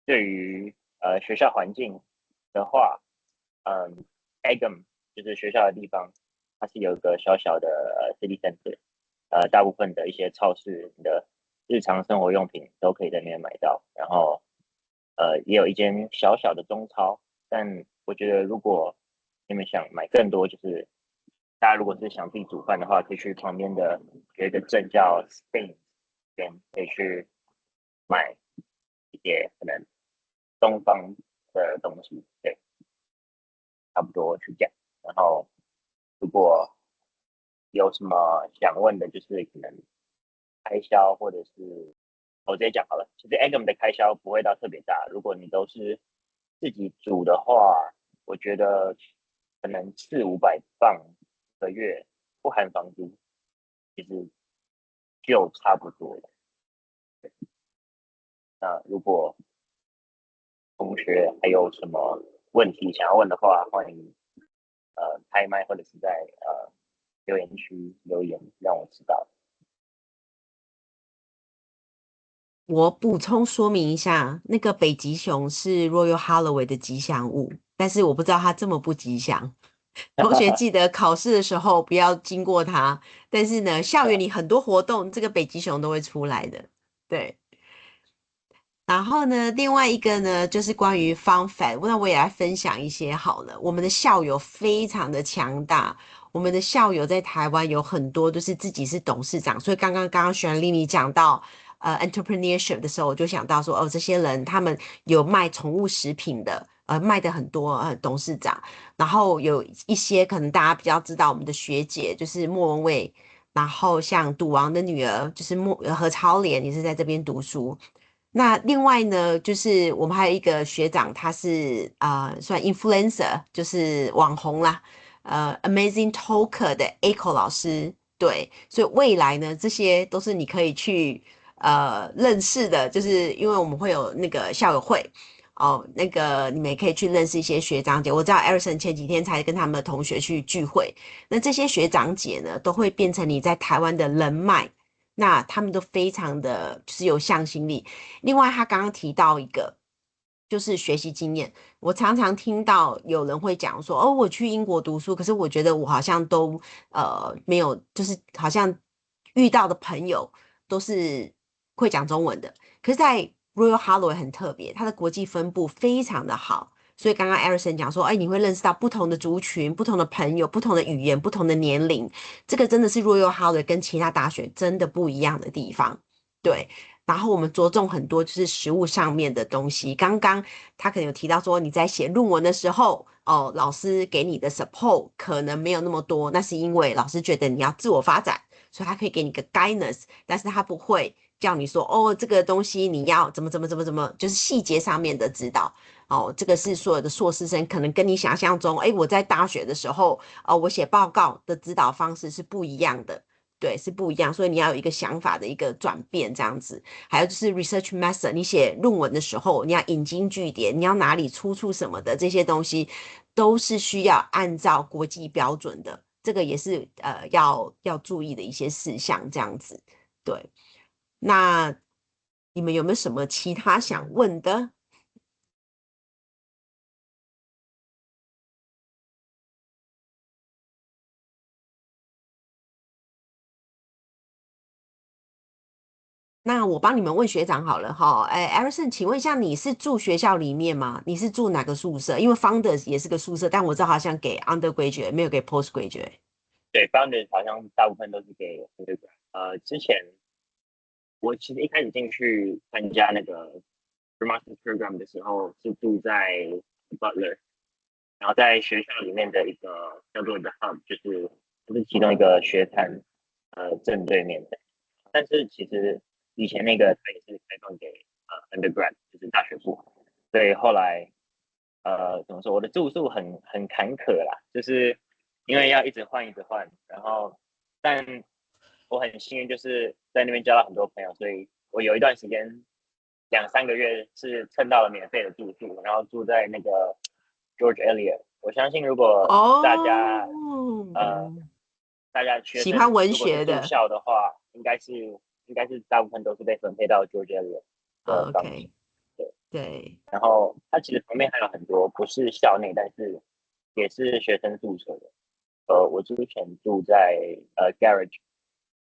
对于学校环境的话，Egham 就是学校的地方，它是有一个小小的city center， 大部分的一些超市，你的日常生活用品都可以在那边买到。然后也有一间小小的中超，但我觉得如果你们想买更多，就是大家如果是想自己煮饭的话，可以去旁边的有一个镇叫 Spain， 可以去买一些可能东方的东西。对，差不多去讲。然后如果有什么想问的，就是可能开销或者是我直接讲好了。其实 Egham 的开销不会到特别大，如果你都是自己煮的话，我觉得可能400-500磅个月，不含房租，其实就差不多了。那如果同学还有什么问题想要问的话，欢迎开麦或者是在留言区留言让我知道。我补充说明一下，那个北极熊是 Royal Holloway 的吉祥物，但是我不知道它这么不吉祥。同学记得考试的时候不要经过它，但是呢，校园里很多活动，这个北极熊都会出来的。对。然后呢，另外一个呢，就是关于 fun fact，那我也来分享一些好了。我们的校友非常的强大，我们的校友在台湾有很多都是自己是董事长，所以刚刚旋律你讲到entrepreneurship 的时候，我就想到说，哦，这些人他们有卖宠物食品的，卖的很多董事长，然后有一些可能大家比较知道我们的学姐就是莫文蔚，然后像赌王的女儿就是何超莲也是在这边读书。那另外呢，就是我们还有一个学长，他是算 influencer，就是网红啦，Amazing Talker 的 Echo 老师，对，所以未来呢，这些都是你可以去认识的，就是因为我们会有那个校友会哦，那个你们也可以去认识一些学长姐。我知道 Erison 前几天才跟他们的同学去聚会，那这些学长姐呢，都会变成你在台湾的人脉。那他们都非常的就是有向心力。另外，他刚刚提到一个就是学习经验，我常常听到有人会讲说，哦，我去英国读书，可是我觉得我好像都没有，就是好像遇到的朋友都是会讲中文的。可是，在 Royal Holloway 很特别，它的国际分布非常的好。所以刚刚 Erison 讲说，哎，你会认识到不同的族群、不同的朋友、不同的语言、不同的年龄，这个真的是 Royal Holloway 跟其他大学真的不一样的地方。对，然后我们着重很多就是实务上面的东西。刚刚他可能有提到说，你在写论文的时候，哦，老师给你的 support 可能没有那么多，那是因为老师觉得你要自我发展，所以他可以给你个 guidance，但是他不会叫你说，哦，这个东西你要怎么，就是细节上面的指导。哦，这个是所有的硕士生可能跟你想象中，哎，我在大学的时候，我写报告的指导方式是不一样的，对，是不一样，所以你要有一个想法的一个转变，这样子。还有就是 research method，你写论文的时候，你要引经据典，你要哪里出处什么的，这些东西都是需要按照国际标准的，这个也是要注意的一些事项，这样子。对，那你们有没有什么其他想问的？那我帮你们问学长好了哈，哎，Erison，请问一下，你是住学校里面吗？你是住哪个宿舍？因为 Founders 也是个宿舍，但我知道好像给 Undergraduate 没有给 Postgraduate。对 ，Founders 好像大部分都是给 undergrad。之前我其实一开始进去参加那个 Master Program 的时候，是住在 Butler，然后在学校里面的一个叫做 The Hub，就是其中一个学餐正对面的。但是其实以前那个它也是开放给undergrad，就是大学部，所以后来怎么说，我的住宿很坎坷啦，就是因为要一直换，然后但我很幸运，就是在那边交到很多朋友，所以我有一段时间2-3个月是蹭到了免费的住宿，然后住在那个 George Eliot。我相信如果大家大家学喜欢文生如果是住学的校的话，应该是大部分都是被分配到 George Eliot 的房间。 ，OK，对，然后它其实旁边还有很多不是校内，但是也是学生宿舍的。我之前住在Garage，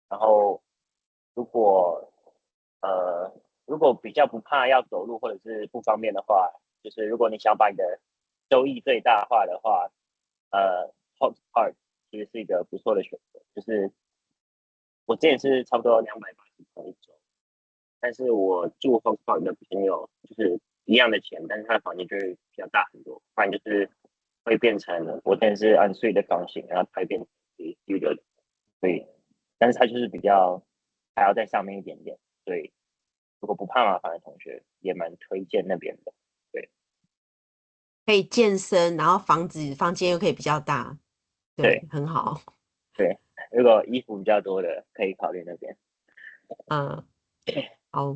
然后如果如果比较不怕要走路或者是不方便的话，就是如果你想把你的收益最大化的话，Hobbs Park 其实是一个不错的选择。就是我之前是差不多280块一周，但是我住 Hobbs Park 的朋友就是一样的钱，但是他的房间就会比较大很多，不然就是会变成我之前是按睡的房型，然后它会变成studio，所以但是它就是比较还要在上面一点点，所以如果不怕麻烦的同学也蛮推荐那边的。对，可以健身，然后房间又可以比较大，对，对很好。对，如果衣服比较多的，可以考虑那边。好 ，OK，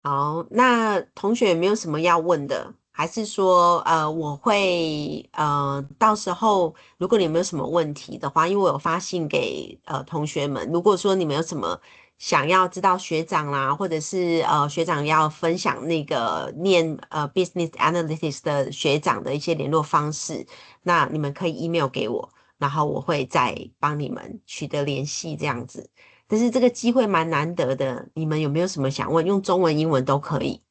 好，那同学有没有什么要问的？还是说，我会到时候如果你们有什么问题的话，因为我有发信给同学们，如果说你们有什么想要知道学长啦，或者是学长要分享那个念Business Analytics 的学长的一些联络方式，那你们可以 email 给我，然后我会再帮你们取得联系这样子。但是这个机会蛮难得的，你们有没有什么想问？用中文、英文都可以。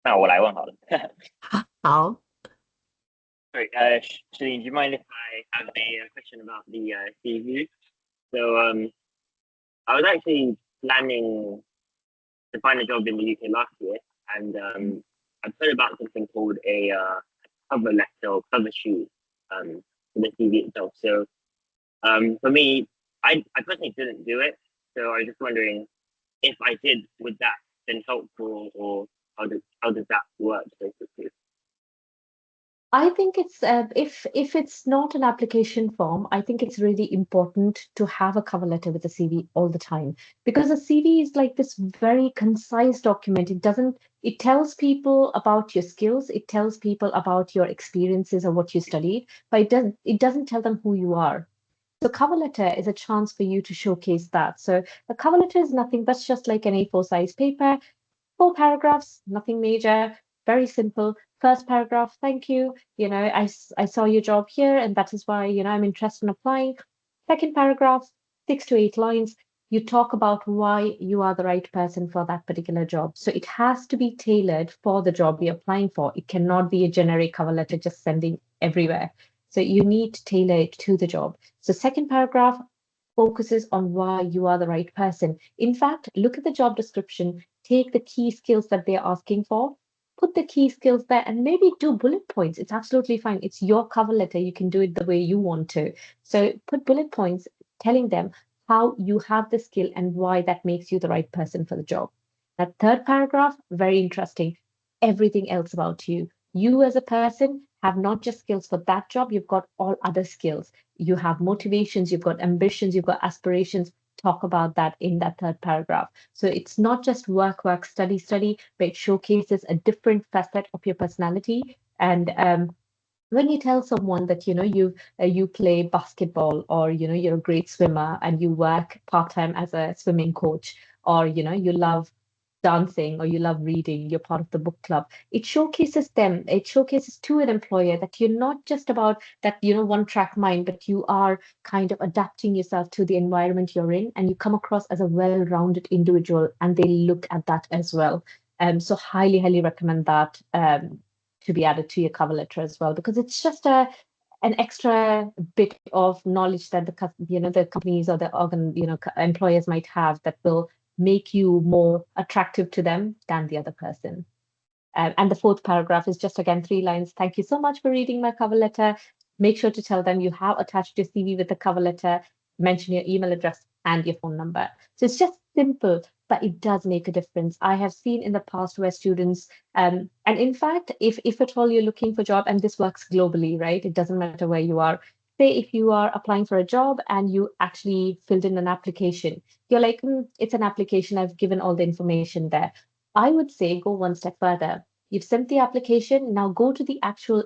那我来问好了。好， Great. Shalene, do you mind if I have a question about the CV? So, I was actually planning to find a job in the UK last year, and I've heard about something called a cover letter or cover sheet for the CV itself. So, for me, I personally didn't do it, so I was just wondering if I did, would that been helpful, or how does that work basically? I think it's if it's not an application form, I think it's really important to have a cover letter with a CV all the time, because a CV is like this very concise document. It tells people about your skills, it tells people about your experiences or what you studied, but it doesn't tell them who you are. So cover letter is a chance for you to showcase that. So a cover letter is nothing but just like an A4 size paper, 4 paragraphs, nothing major, very simple. First paragraph, thank you. I saw your job here, and that is why, I'm interested in applying. Second paragraph, 6 to 8 lines. You talk about why you are the right person for that particular job. So it has to be tailored for the job you're applying for. It cannot be a generic cover letter just sending everywhere. So you need to tailor it to the job. So second paragraph focuses on why you are the right person. In fact, look at the job description, take the key skills that they're asking for, put the key skills there, and maybe do bullet points. It's absolutely fine. It's your cover letter. You can do it the way you want to. So put bullet points telling them how you have the skill and why that makes you the right person for the job. That third paragraph, very interesting. Everything else about you. You as a person have not just skills for that job, you've got all other skills. You have motivations, you've got ambitions, you've got aspirations. Talk about that in that third paragraph. So it's not just work, study, but it showcases a different facet of your personality. And when you tell someone that you play basketball, or you're a great swimmer and you work part-time as a swimming coach, or you love dancing or you love reading, you're part of the book club, it showcases to an employer that you're not just about that one track mind, but you are kind of adapting yourself to the environment you're in, and you come across as a well-rounded individual, and they look at that as well. So highly recommend that to be added to your cover letter as well, because it's just an extra bit of knowledge that the companies or the employers might have that will make you more attractive to them than the other person. And the fourth paragraph is just again 3 lines. Thank you so much for reading my cover letter. Make sure to tell them you have attached your CV with the cover letter, mention your email address and your phone number. So it's just simple, but it does make a difference. I have seen in the past where students, and in fact, if at all you're looking for a job, and this works globally, right? It doesn't matter where you are. Say if you are applying for a job and you actually filled in an application, you're like, it's an application, I've given all the information there. I would say go one step further. You've sent the application, now go to the actual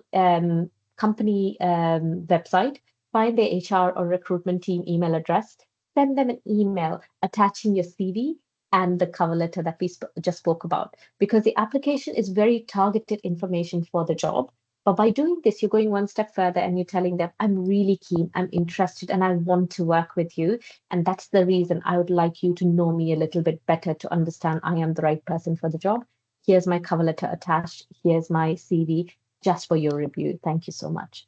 company website, find their HR or recruitment team email address, send them an email attaching your CV and the cover letter that we just spoke about, because the application is very targeted information for the job. But by doing this, you're going one step further and you're telling them, I'm really keen, I'm interested, and I want to work with you. And that's the reason I would like you to know me a little bit better to understand I am the right person for the job. Here's my cover letter attached. Here's my CV just for your review. Thank you so much.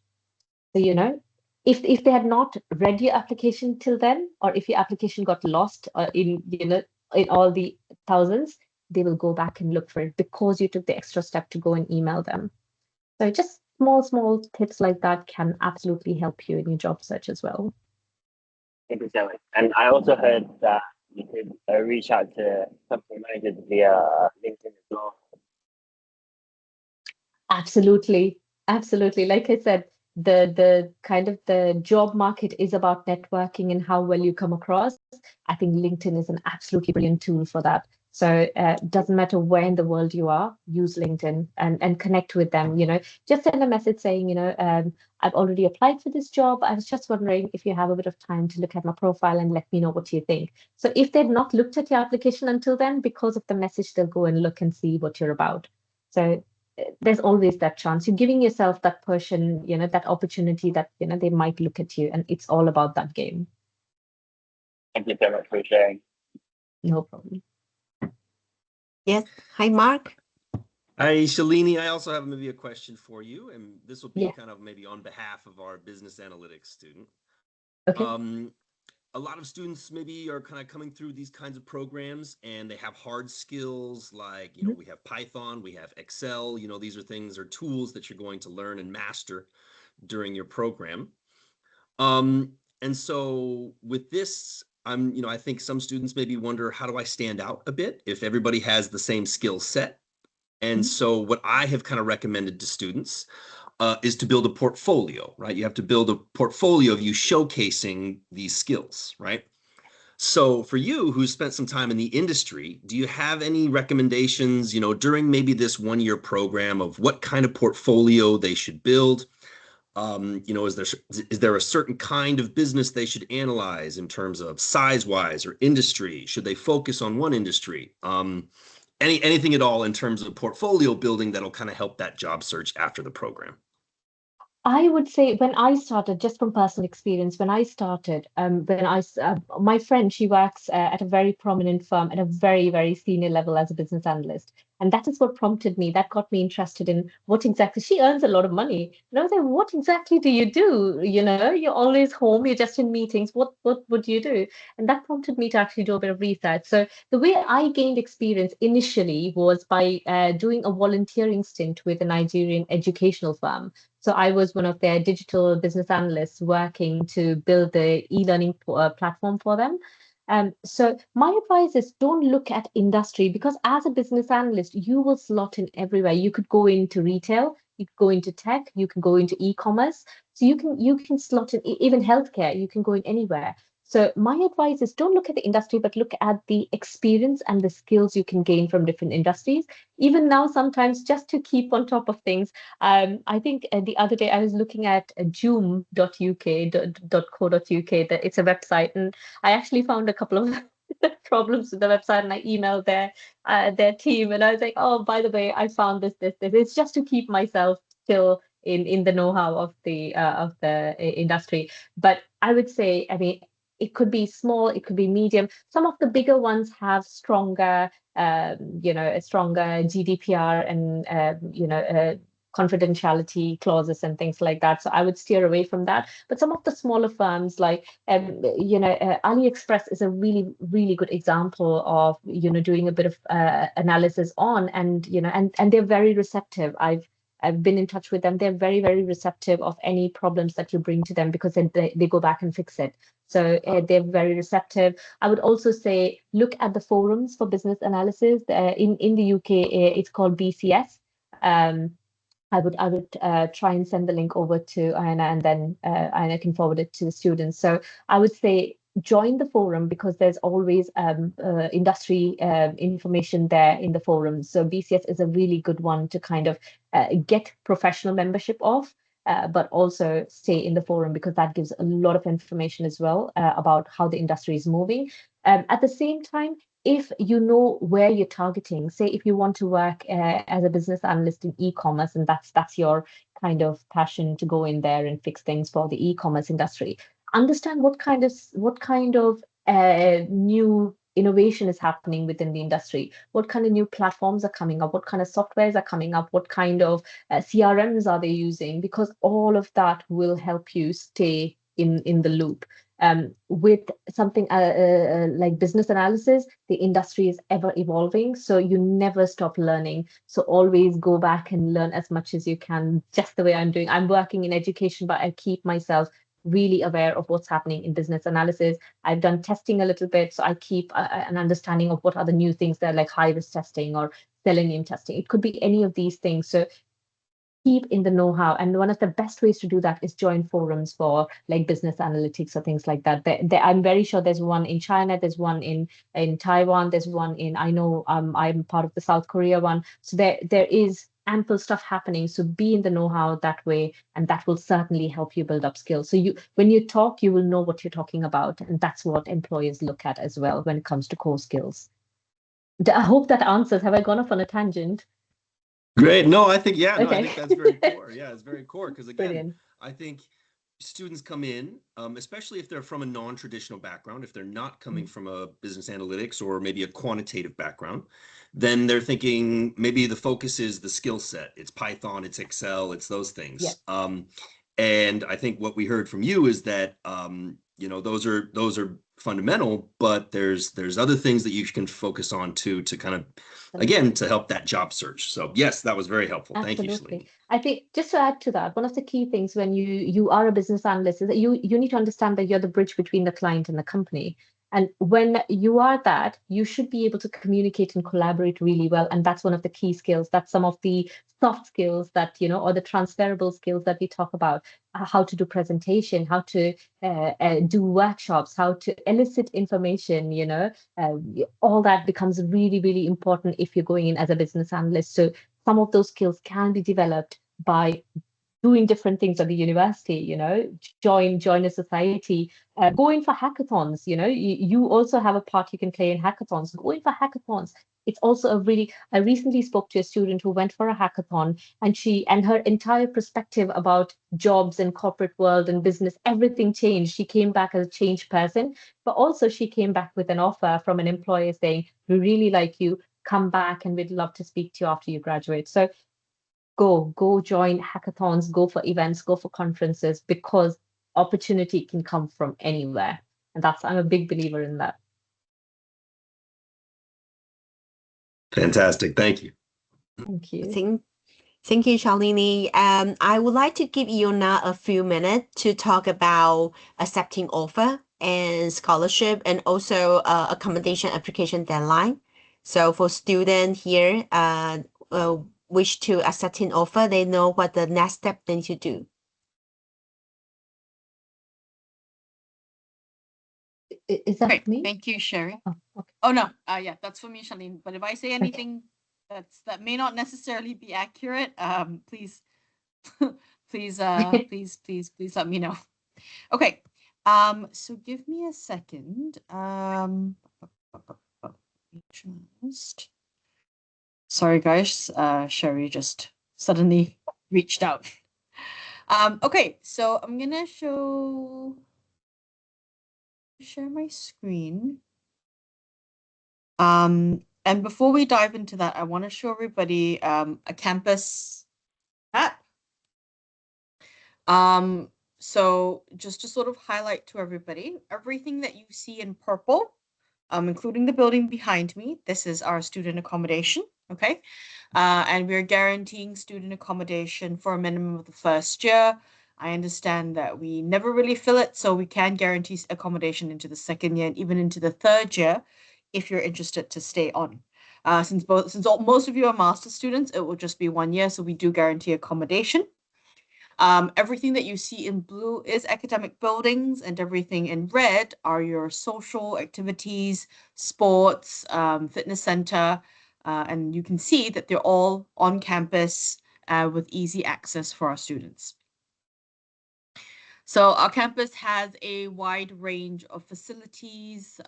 So, if they had not read your application till then, or if your application got lost in all the thousands, they will go back and look for it because you took the extra step to go and email them. So just small tips like that can absolutely help you in your job search as well. Thank you so much. And I also heard that you could reach out to company managers via LinkedIn as well. Absolutely. Like I said, the kind of the job market is about networking and how well you come across. I think LinkedIn is an absolutely brilliant tool for that. So it doesn't matter where in the world you are, use LinkedIn and connect with them. Just send a message saying, I've already applied for this job. I was just wondering if you have a bit of time to look at my profile and let me know what you think. So if they've not looked at your application until then, because of the message, they'll go and look and see what you're about. So there's always that chance. You're giving yourself that person, that opportunity that, they might look at you, and it's all about that game. Thank you so much for sharing. No problem. Yes. Hi, Mark. Hi, Shalini. I also have maybe a question for you, and this will be Yeah. kind of maybe on behalf of our business analytics student. Okay. A lot of students maybe are kind of coming through these kinds of programs, and they have hard skills like, we have Python, we have Excel, these are things or tools that you're going to learn and master during your program. And so with this, I think some students maybe wonder, how do I stand out a bit if everybody has the same skill set? And so what I have kind of recommended to students is to build a portfolio, right? You have to build a portfolio of you showcasing these skills, right? So for you who spent some time in the industry, do you have any recommendations, during maybe this 1-year program of what kind of portfolio they should build? Is there a certain kind of business they should analyze in terms of size-wise or industry? Should they focus on one industry? Anything at all in terms of portfolio building that'll kind of help that job search after the program? I would say when I started, just from personal experience, my friend, she works at a very prominent firm at a very, very senior level as a business analyst. And that is what prompted me, that got me interested in what exactly, she earns a lot of money. And I was like, what exactly do you do? You're always home, you're just in meetings. What do you do? And that prompted me to actually do a bit of research. So the way I gained experience initially was by doing a volunteering stint with a Nigerian educational firm. So I was one of their digital business analysts working to build the e-learning platform for them. So my advice is don't look at industry, because as a business analyst, you will slot in everywhere. You could go into retail, you could go into tech, you can go into e-commerce. So you can slot in even healthcare, you can go in anywhere. So my advice is don't look at the industry, but look at the experience and the skills you can gain from different industries. Even now, sometimes just to keep on top of things. I think the other day I was looking at joom.uk.co.uk. It's a website, and I actually found a couple of problems with the website, and I emailed their team, and I was like, oh, by the way, I found this. It's just to keep myself still in the know-how of the industry. But I would say, it could be small, it could be medium. Some of the bigger ones have stronger, a stronger GDPR and confidentiality clauses and things like that. So I would steer away from that. But some of the smaller firms, like AliExpress is a really, really good example of doing a bit of analysis on, and they're very receptive. I've been in touch with them. They're very, very receptive of any problems that you bring to them, because then they go back and fix it. So they're very receptive. I would also say look at the forums for business analysis. In the UK, it's called BCS. I would try and send the link over to Aina, and then Aina can forward it to the students. So I would say join the forum, because there's always industry information there in the forum. So BCS is a really good one to kind of get professional membership of, but also stay in the forum, because that gives a lot of information as well about how the industry is moving. At the same time, if you know where you're targeting, say if you want to work as a business analyst in e-commerce, and that's your kind of passion to go in there and fix things for the e-commerce industry, understand what kind of new innovation is happening within the industry, what kind of new platforms are coming up, what kind of softwares are coming up, what kind of CRMs are they using, because all of that will help you stay in the loop. with something like business analysis, the industry is ever evolving, so you never stop learning. So always go back and learn as much as you can, just the way I'm doing. I'm working in education, but I keep myself really aware of what's happening in business analysis. I've done testing a little bit, so I keep an understanding of what are the new things that are like high-risk testing or selenium testing. It could be any of these things. So keep in the know-how, and one of the best ways to do that is join forums for like business analytics or things like that. I'm very sure there's one in China, there's one in Taiwan, there's one in, I know I'm part of the South Korea one. So there is ample stuff happening. So be in the know-how that way, and that will certainly help you build up skills. So when you talk, you will know what you're talking about, and that's what employers look at as well when it comes to core skills. I hope that answers. Have I gone off on a tangent? Great. No, I think, yeah, no, Okay. I think that's very core. Yeah, it's very core. Because again, Brilliant. I think students come in, especially if they're from a non-traditional background, if they're not coming from a business analytics or maybe a quantitative background, then they're thinking maybe the focus is the skill set. It's Python, it's Excel, it's those things. Yeah. And I think what we heard from you is that, you know, those are fundamental, but there's other things that you can focus on to kind of, again, to help that job search. So yes, that was very helpful. Absolutely. Thank you, Shalini. I think just to add to that, one of the key things when you are a business analyst is that you need to understand that you're the bridge between the client and the company. And when you are that, you should be able to communicate and collaborate really well. And that's one of the key skills. That's some of the soft skills that, you know, or the transferable skills that we talk about, how to do presentation, how to do workshops, how to elicit information, you know, all that becomes really, really important if you're going in as a business analyst. So some of those skills can be developed by doing different things at the university, you know, join a society, go in for hackathons, you know, you also have a part you can play in hackathons, go in for hackathons. It's also I recently spoke to a student who went for a hackathon, and her entire perspective about jobs and corporate world and business, everything changed. She came back as a changed person, but also she came back with an offer from an employer saying, we really like you, come back and we'd love to speak to you after you graduate. So go join hackathons, go for events, go for conferences, because opportunity can come from anywhere. And I'm a big believer in that. Fantastic. Thank you. Thank you. Thank you, Shalini. I would like to give you now a few minutes to talk about accepting offer and scholarship, and also accommodation application deadline. So for students here wish to accept an offer, they know what the next step they need to do. Is that Great. me? Thank you, Sherry. Oh, okay. Oh no, yeah, that's for me, Shalini. But if I say anything that may not necessarily be accurate, please, please let me know. Okay. So give me a second. Sorry, guys. Sherry just suddenly reached out. Okay, so I'm gonna share my screen. And before we dive into that, I want to show everybody a campus map. So just to sort of highlight to everybody, everything that you see in purple, including the building behind me, this is our student accommodation, okay? And we're guaranteeing student accommodation for a minimum of the first year. I understand that we never really fill it, so we can guarantee accommodation into the second year and even into the third year if you're interested to stay on. Since most of you are master students, it will just be 1 year, so we do guarantee accommodation. Everything that you see in blue is academic buildings, and everything in red are your social activities, sports, fitness center, and you can see that they're all on campus with easy access for our students. So our campus has a wide range of facilities.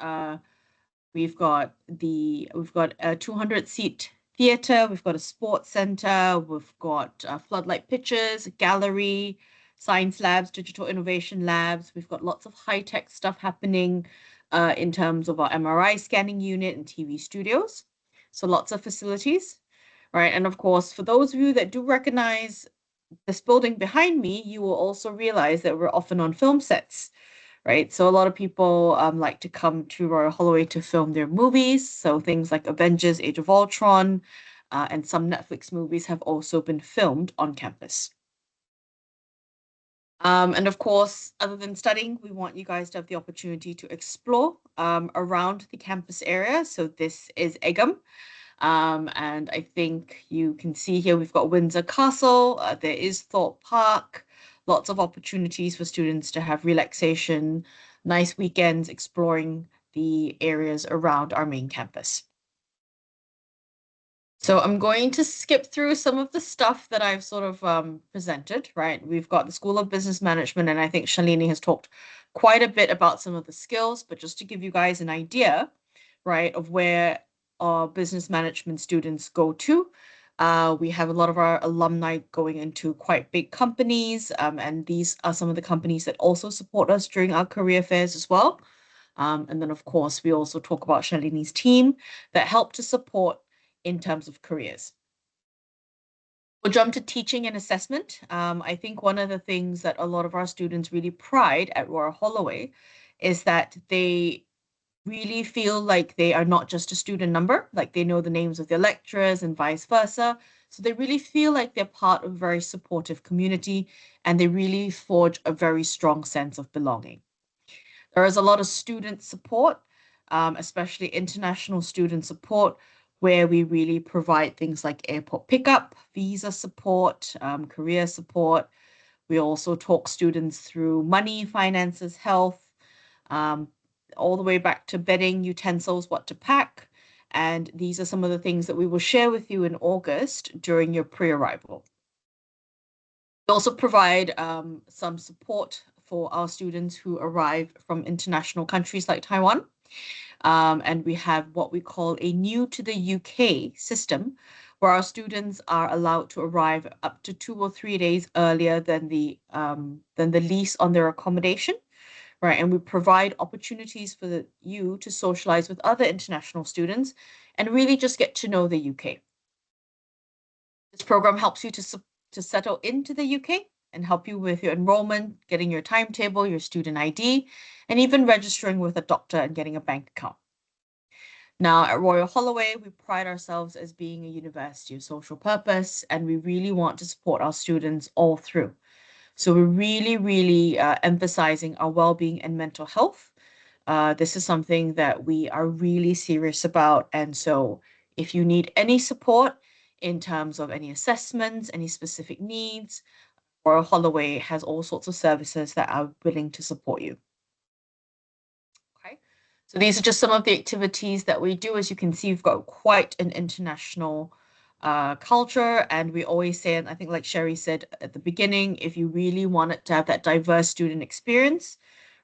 We've got a 200-seat theater, we've got a sports center, we've got floodlight pitches, gallery, science labs, digital innovation labs. We've got lots of high-tech stuff happening in terms of our MRI scanning unit and TV studios. So lots of facilities, right? And of course, for those of you that do recognize this building behind me, you will also realize that we're often on film sets, right? So a lot of people like to come to Royal Holloway to film their movies. So things like Avengers, Age of Ultron, and some Netflix movies have also been filmed on campus. And of course, other than studying, we want you guys to have the opportunity to explore around the campus area. So this is Egham. And I think you can see here we've got Windsor Castle, there is Thorpe Park, lots of opportunities for students to have relaxation, nice weekends exploring the areas around our main campus. So I'm going to skip through some of the stuff that I've sort of presented, right? We've got the School of Business Management, and I think Shalini has talked quite a bit about some of the skills, but just to give you guys an idea, right, of where our business management students go to. We have a lot of our alumni going into quite big companies, and these are some of the companies that also support us during our career fairs as well. And then, of course, we also talk about Shalini's team that help to support in terms of careers. We'll jump to teaching and assessment. I think one of the things that a lot of our students really pride at Royal Holloway is that they really feel like they are not just a student number, like they know the names of their lecturers and vice versa. So they really feel like they're part of a very supportive community, and they really forge a very strong sense of belonging. There is a lot of student support, especially international student support, where we really provide things like airport pickup, visa support, career support. We also talk students through money, finances, health, all the way back to bedding, utensils, what to pack. And these are some of the things that we will share with you in August during your pre-arrival. We also provide some support for our students who arrive from international countries like Taiwan. And we have what we call a new to the UK system, where our students are allowed to arrive up to 2 or 3 days earlier than the lease on their accommodation, right? And we provide opportunities for you to socialize with other international students and really just get to know the UK. This program helps you to settle into the UK and help you with your enrollment, getting your timetable, your student ID, and even registering with a doctor and getting a bank account. Now, at Royal Holloway, we pride ourselves as being a university of social purpose, and we really want to support our students all through. So we're really emphasizing our well-being and mental health. This is something that we are really serious about. And so if you need any support in terms of any assessments, any specific needs, Royal Holloway has all sorts of services that are willing to support you. Okay, so these are just some of the activities that we do. As you can see, we've got quite an international culture, and we always say, and I think like Sherry said at the beginning, if you really wanted to have that diverse student experience,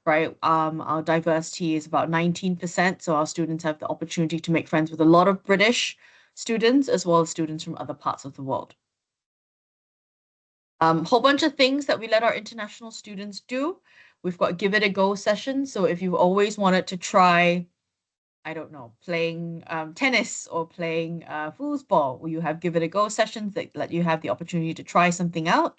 right, our diversity is about 19%, so our students have the opportunity to make friends with a lot of British students as well as students from other parts of the world. Whole bunch of things that we let our international students do. We've got Give It a Go sessions, so if you've always wanted to try, I don't know, playing tennis or playing foosball, you have Give It a Go sessions that let you have the opportunity to try something out,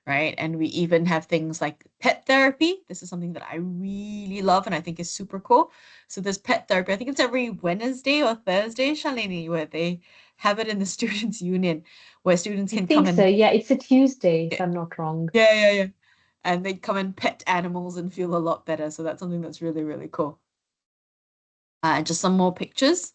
right? And we even have things like pet therapy. This is something that I really love and I think is super cool. So there's pet therapy. I think it's every Wednesday or Thursday, Shalini, where they have it in the Students' Union, where students can come and... I think so, yeah. It's a Tuesday, if I'm not wrong. Yeah. And they come and pet animals and feel a lot better. So that's something that's really cool. And just some more pictures.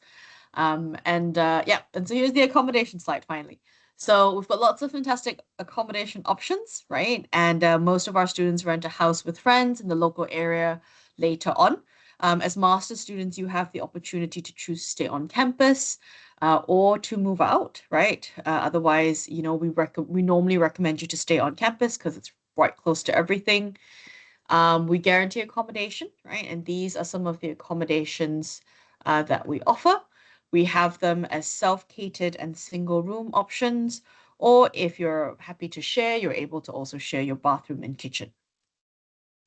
And so here's the accommodation slide finally. So we've got lots of fantastic accommodation options, right? And most of our students rent a house with friends in the local area later on. As master's students, you have the opportunity to choose to stay on campus or to move out, right? Otherwise, you know, we normally recommend you to stay on campus because it's right close to everything. We guarantee accommodation, right? And these are some of the accommodations that we offer. We have them as self-catered and single room options, or if you're happy to share, you're able to also share your bathroom and kitchen.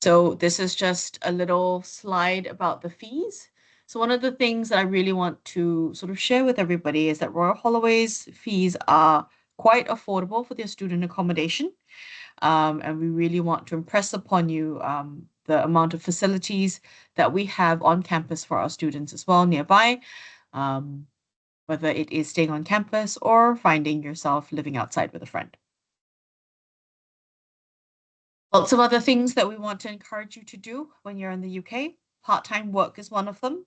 So this is just a little slide about the fees. So one of the things that I really want to sort of share with everybody is that Royal Holloway's fees are quite affordable for their student accommodation. And we really want to impress upon you the amount of facilities that we have on campus for our students as well nearby, whether it is staying on campus or finding yourself living outside with a friend. Lots of other things that we want to encourage you to do when you're in the UK. Part-time work is one of them.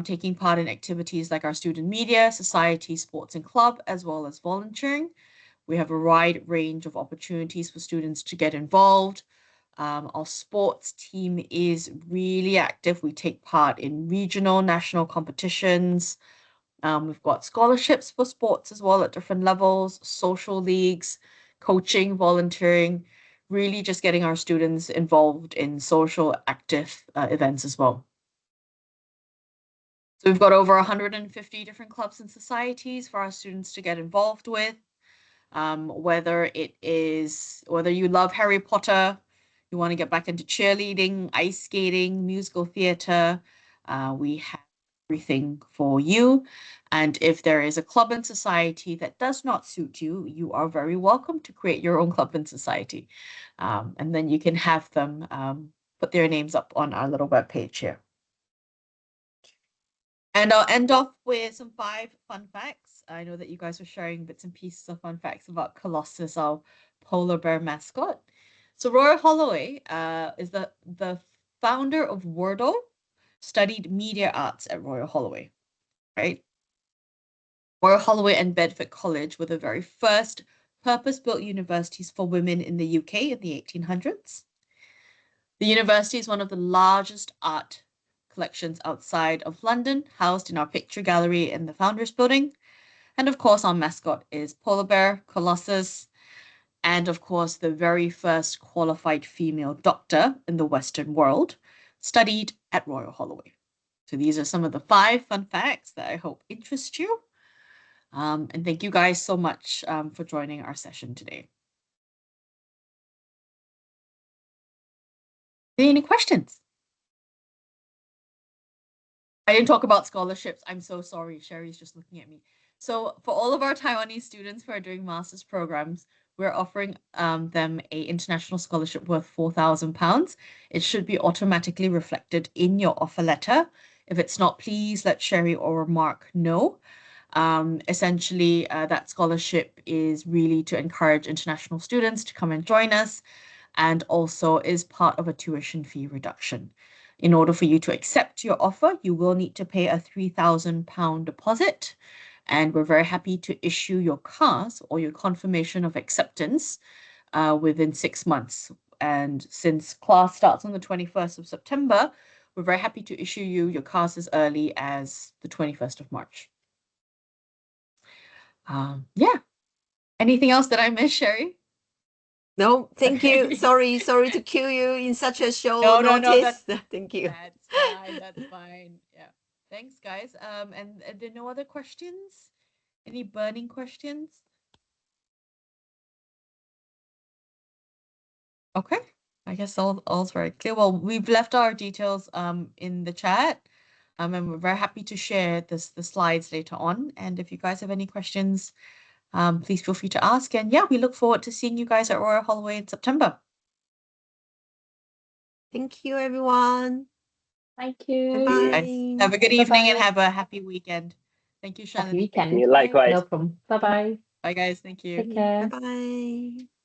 Taking part in activities like our student media, society, sports and club, as well as volunteering. We have a wide range of opportunities for students to get involved. Our sports team is really active. We take part in regional, national competitions. We've got scholarships for sports as well at different levels, social leagues, coaching, volunteering, really just getting our students involved in social active events as well. So we've got over 150 different clubs and societies for our students to get involved with. Whether you love Harry Potter, you want to get back into cheerleading, ice skating, musical theater, we have everything for you. And if there is a club and society that does not suit you, you are very welcome to create your own club and society. And then you can have them put their names up on our little webpage here. And I'll end off with some 5 fun facts. I know that you guys were sharing bits and pieces of fun facts about Colossus, our polar bear mascot. So Roy Holloway is the founder of Wordle, studied media arts at Royal Holloway, right? Royal Holloway and Bedford College were the very first purpose-built universities for women in the UK in the 1800s. The university is one of the largest art collections outside of London, housed in our picture gallery in the Founders Building. And of course, our mascot is Polar Bear, Colossus, and of course, the very first qualified female doctor in the Western world, studied at Royal Holloway. So these are some of the 5 fun facts that I hope interest you. And thank you guys so much for joining our session today. Any questions? I didn't talk about scholarships. I'm so sorry. Sherry's just looking at me. So for all of our Taiwanese students who are doing master's programs, we're offering them a international scholarship worth £4,000. It should be automatically reflected in your offer letter. If it's not, please let Sherry or Mark know. Essentially, that scholarship is really to encourage international students to come and join us, and also is part of a tuition fee reduction. In order for you to accept your offer, you will need to pay a £3,000 deposit, and we're very happy to issue your CAS or your confirmation of acceptance within 6 months. And since class starts on the 21st of September, we're very happy to issue you your CAS as early as the 21st of March. Yeah. Anything else that I missed, Sherry? No, thank you. Sorry to kill you in such a short notice. Thank you. That's fine. That's fine. Yeah. Thanks, guys. And are there no other questions? Any burning questions? Okay. I guess all's very clear. Well, we've left our details in the chat. And we're very happy to share the slides later on. And if you guys have any questions, please feel free to ask. And yeah, we look forward to seeing you guys at Royal Holloway in September. Thank you, everyone. Thank you. Bye. Have a good evening and Bye-bye. have a happy weekend. Thank you, Shalini. Happy weekend. Likewise. No problem. Bye-bye. Bye, guys. Thank you. Take care. Bye-bye.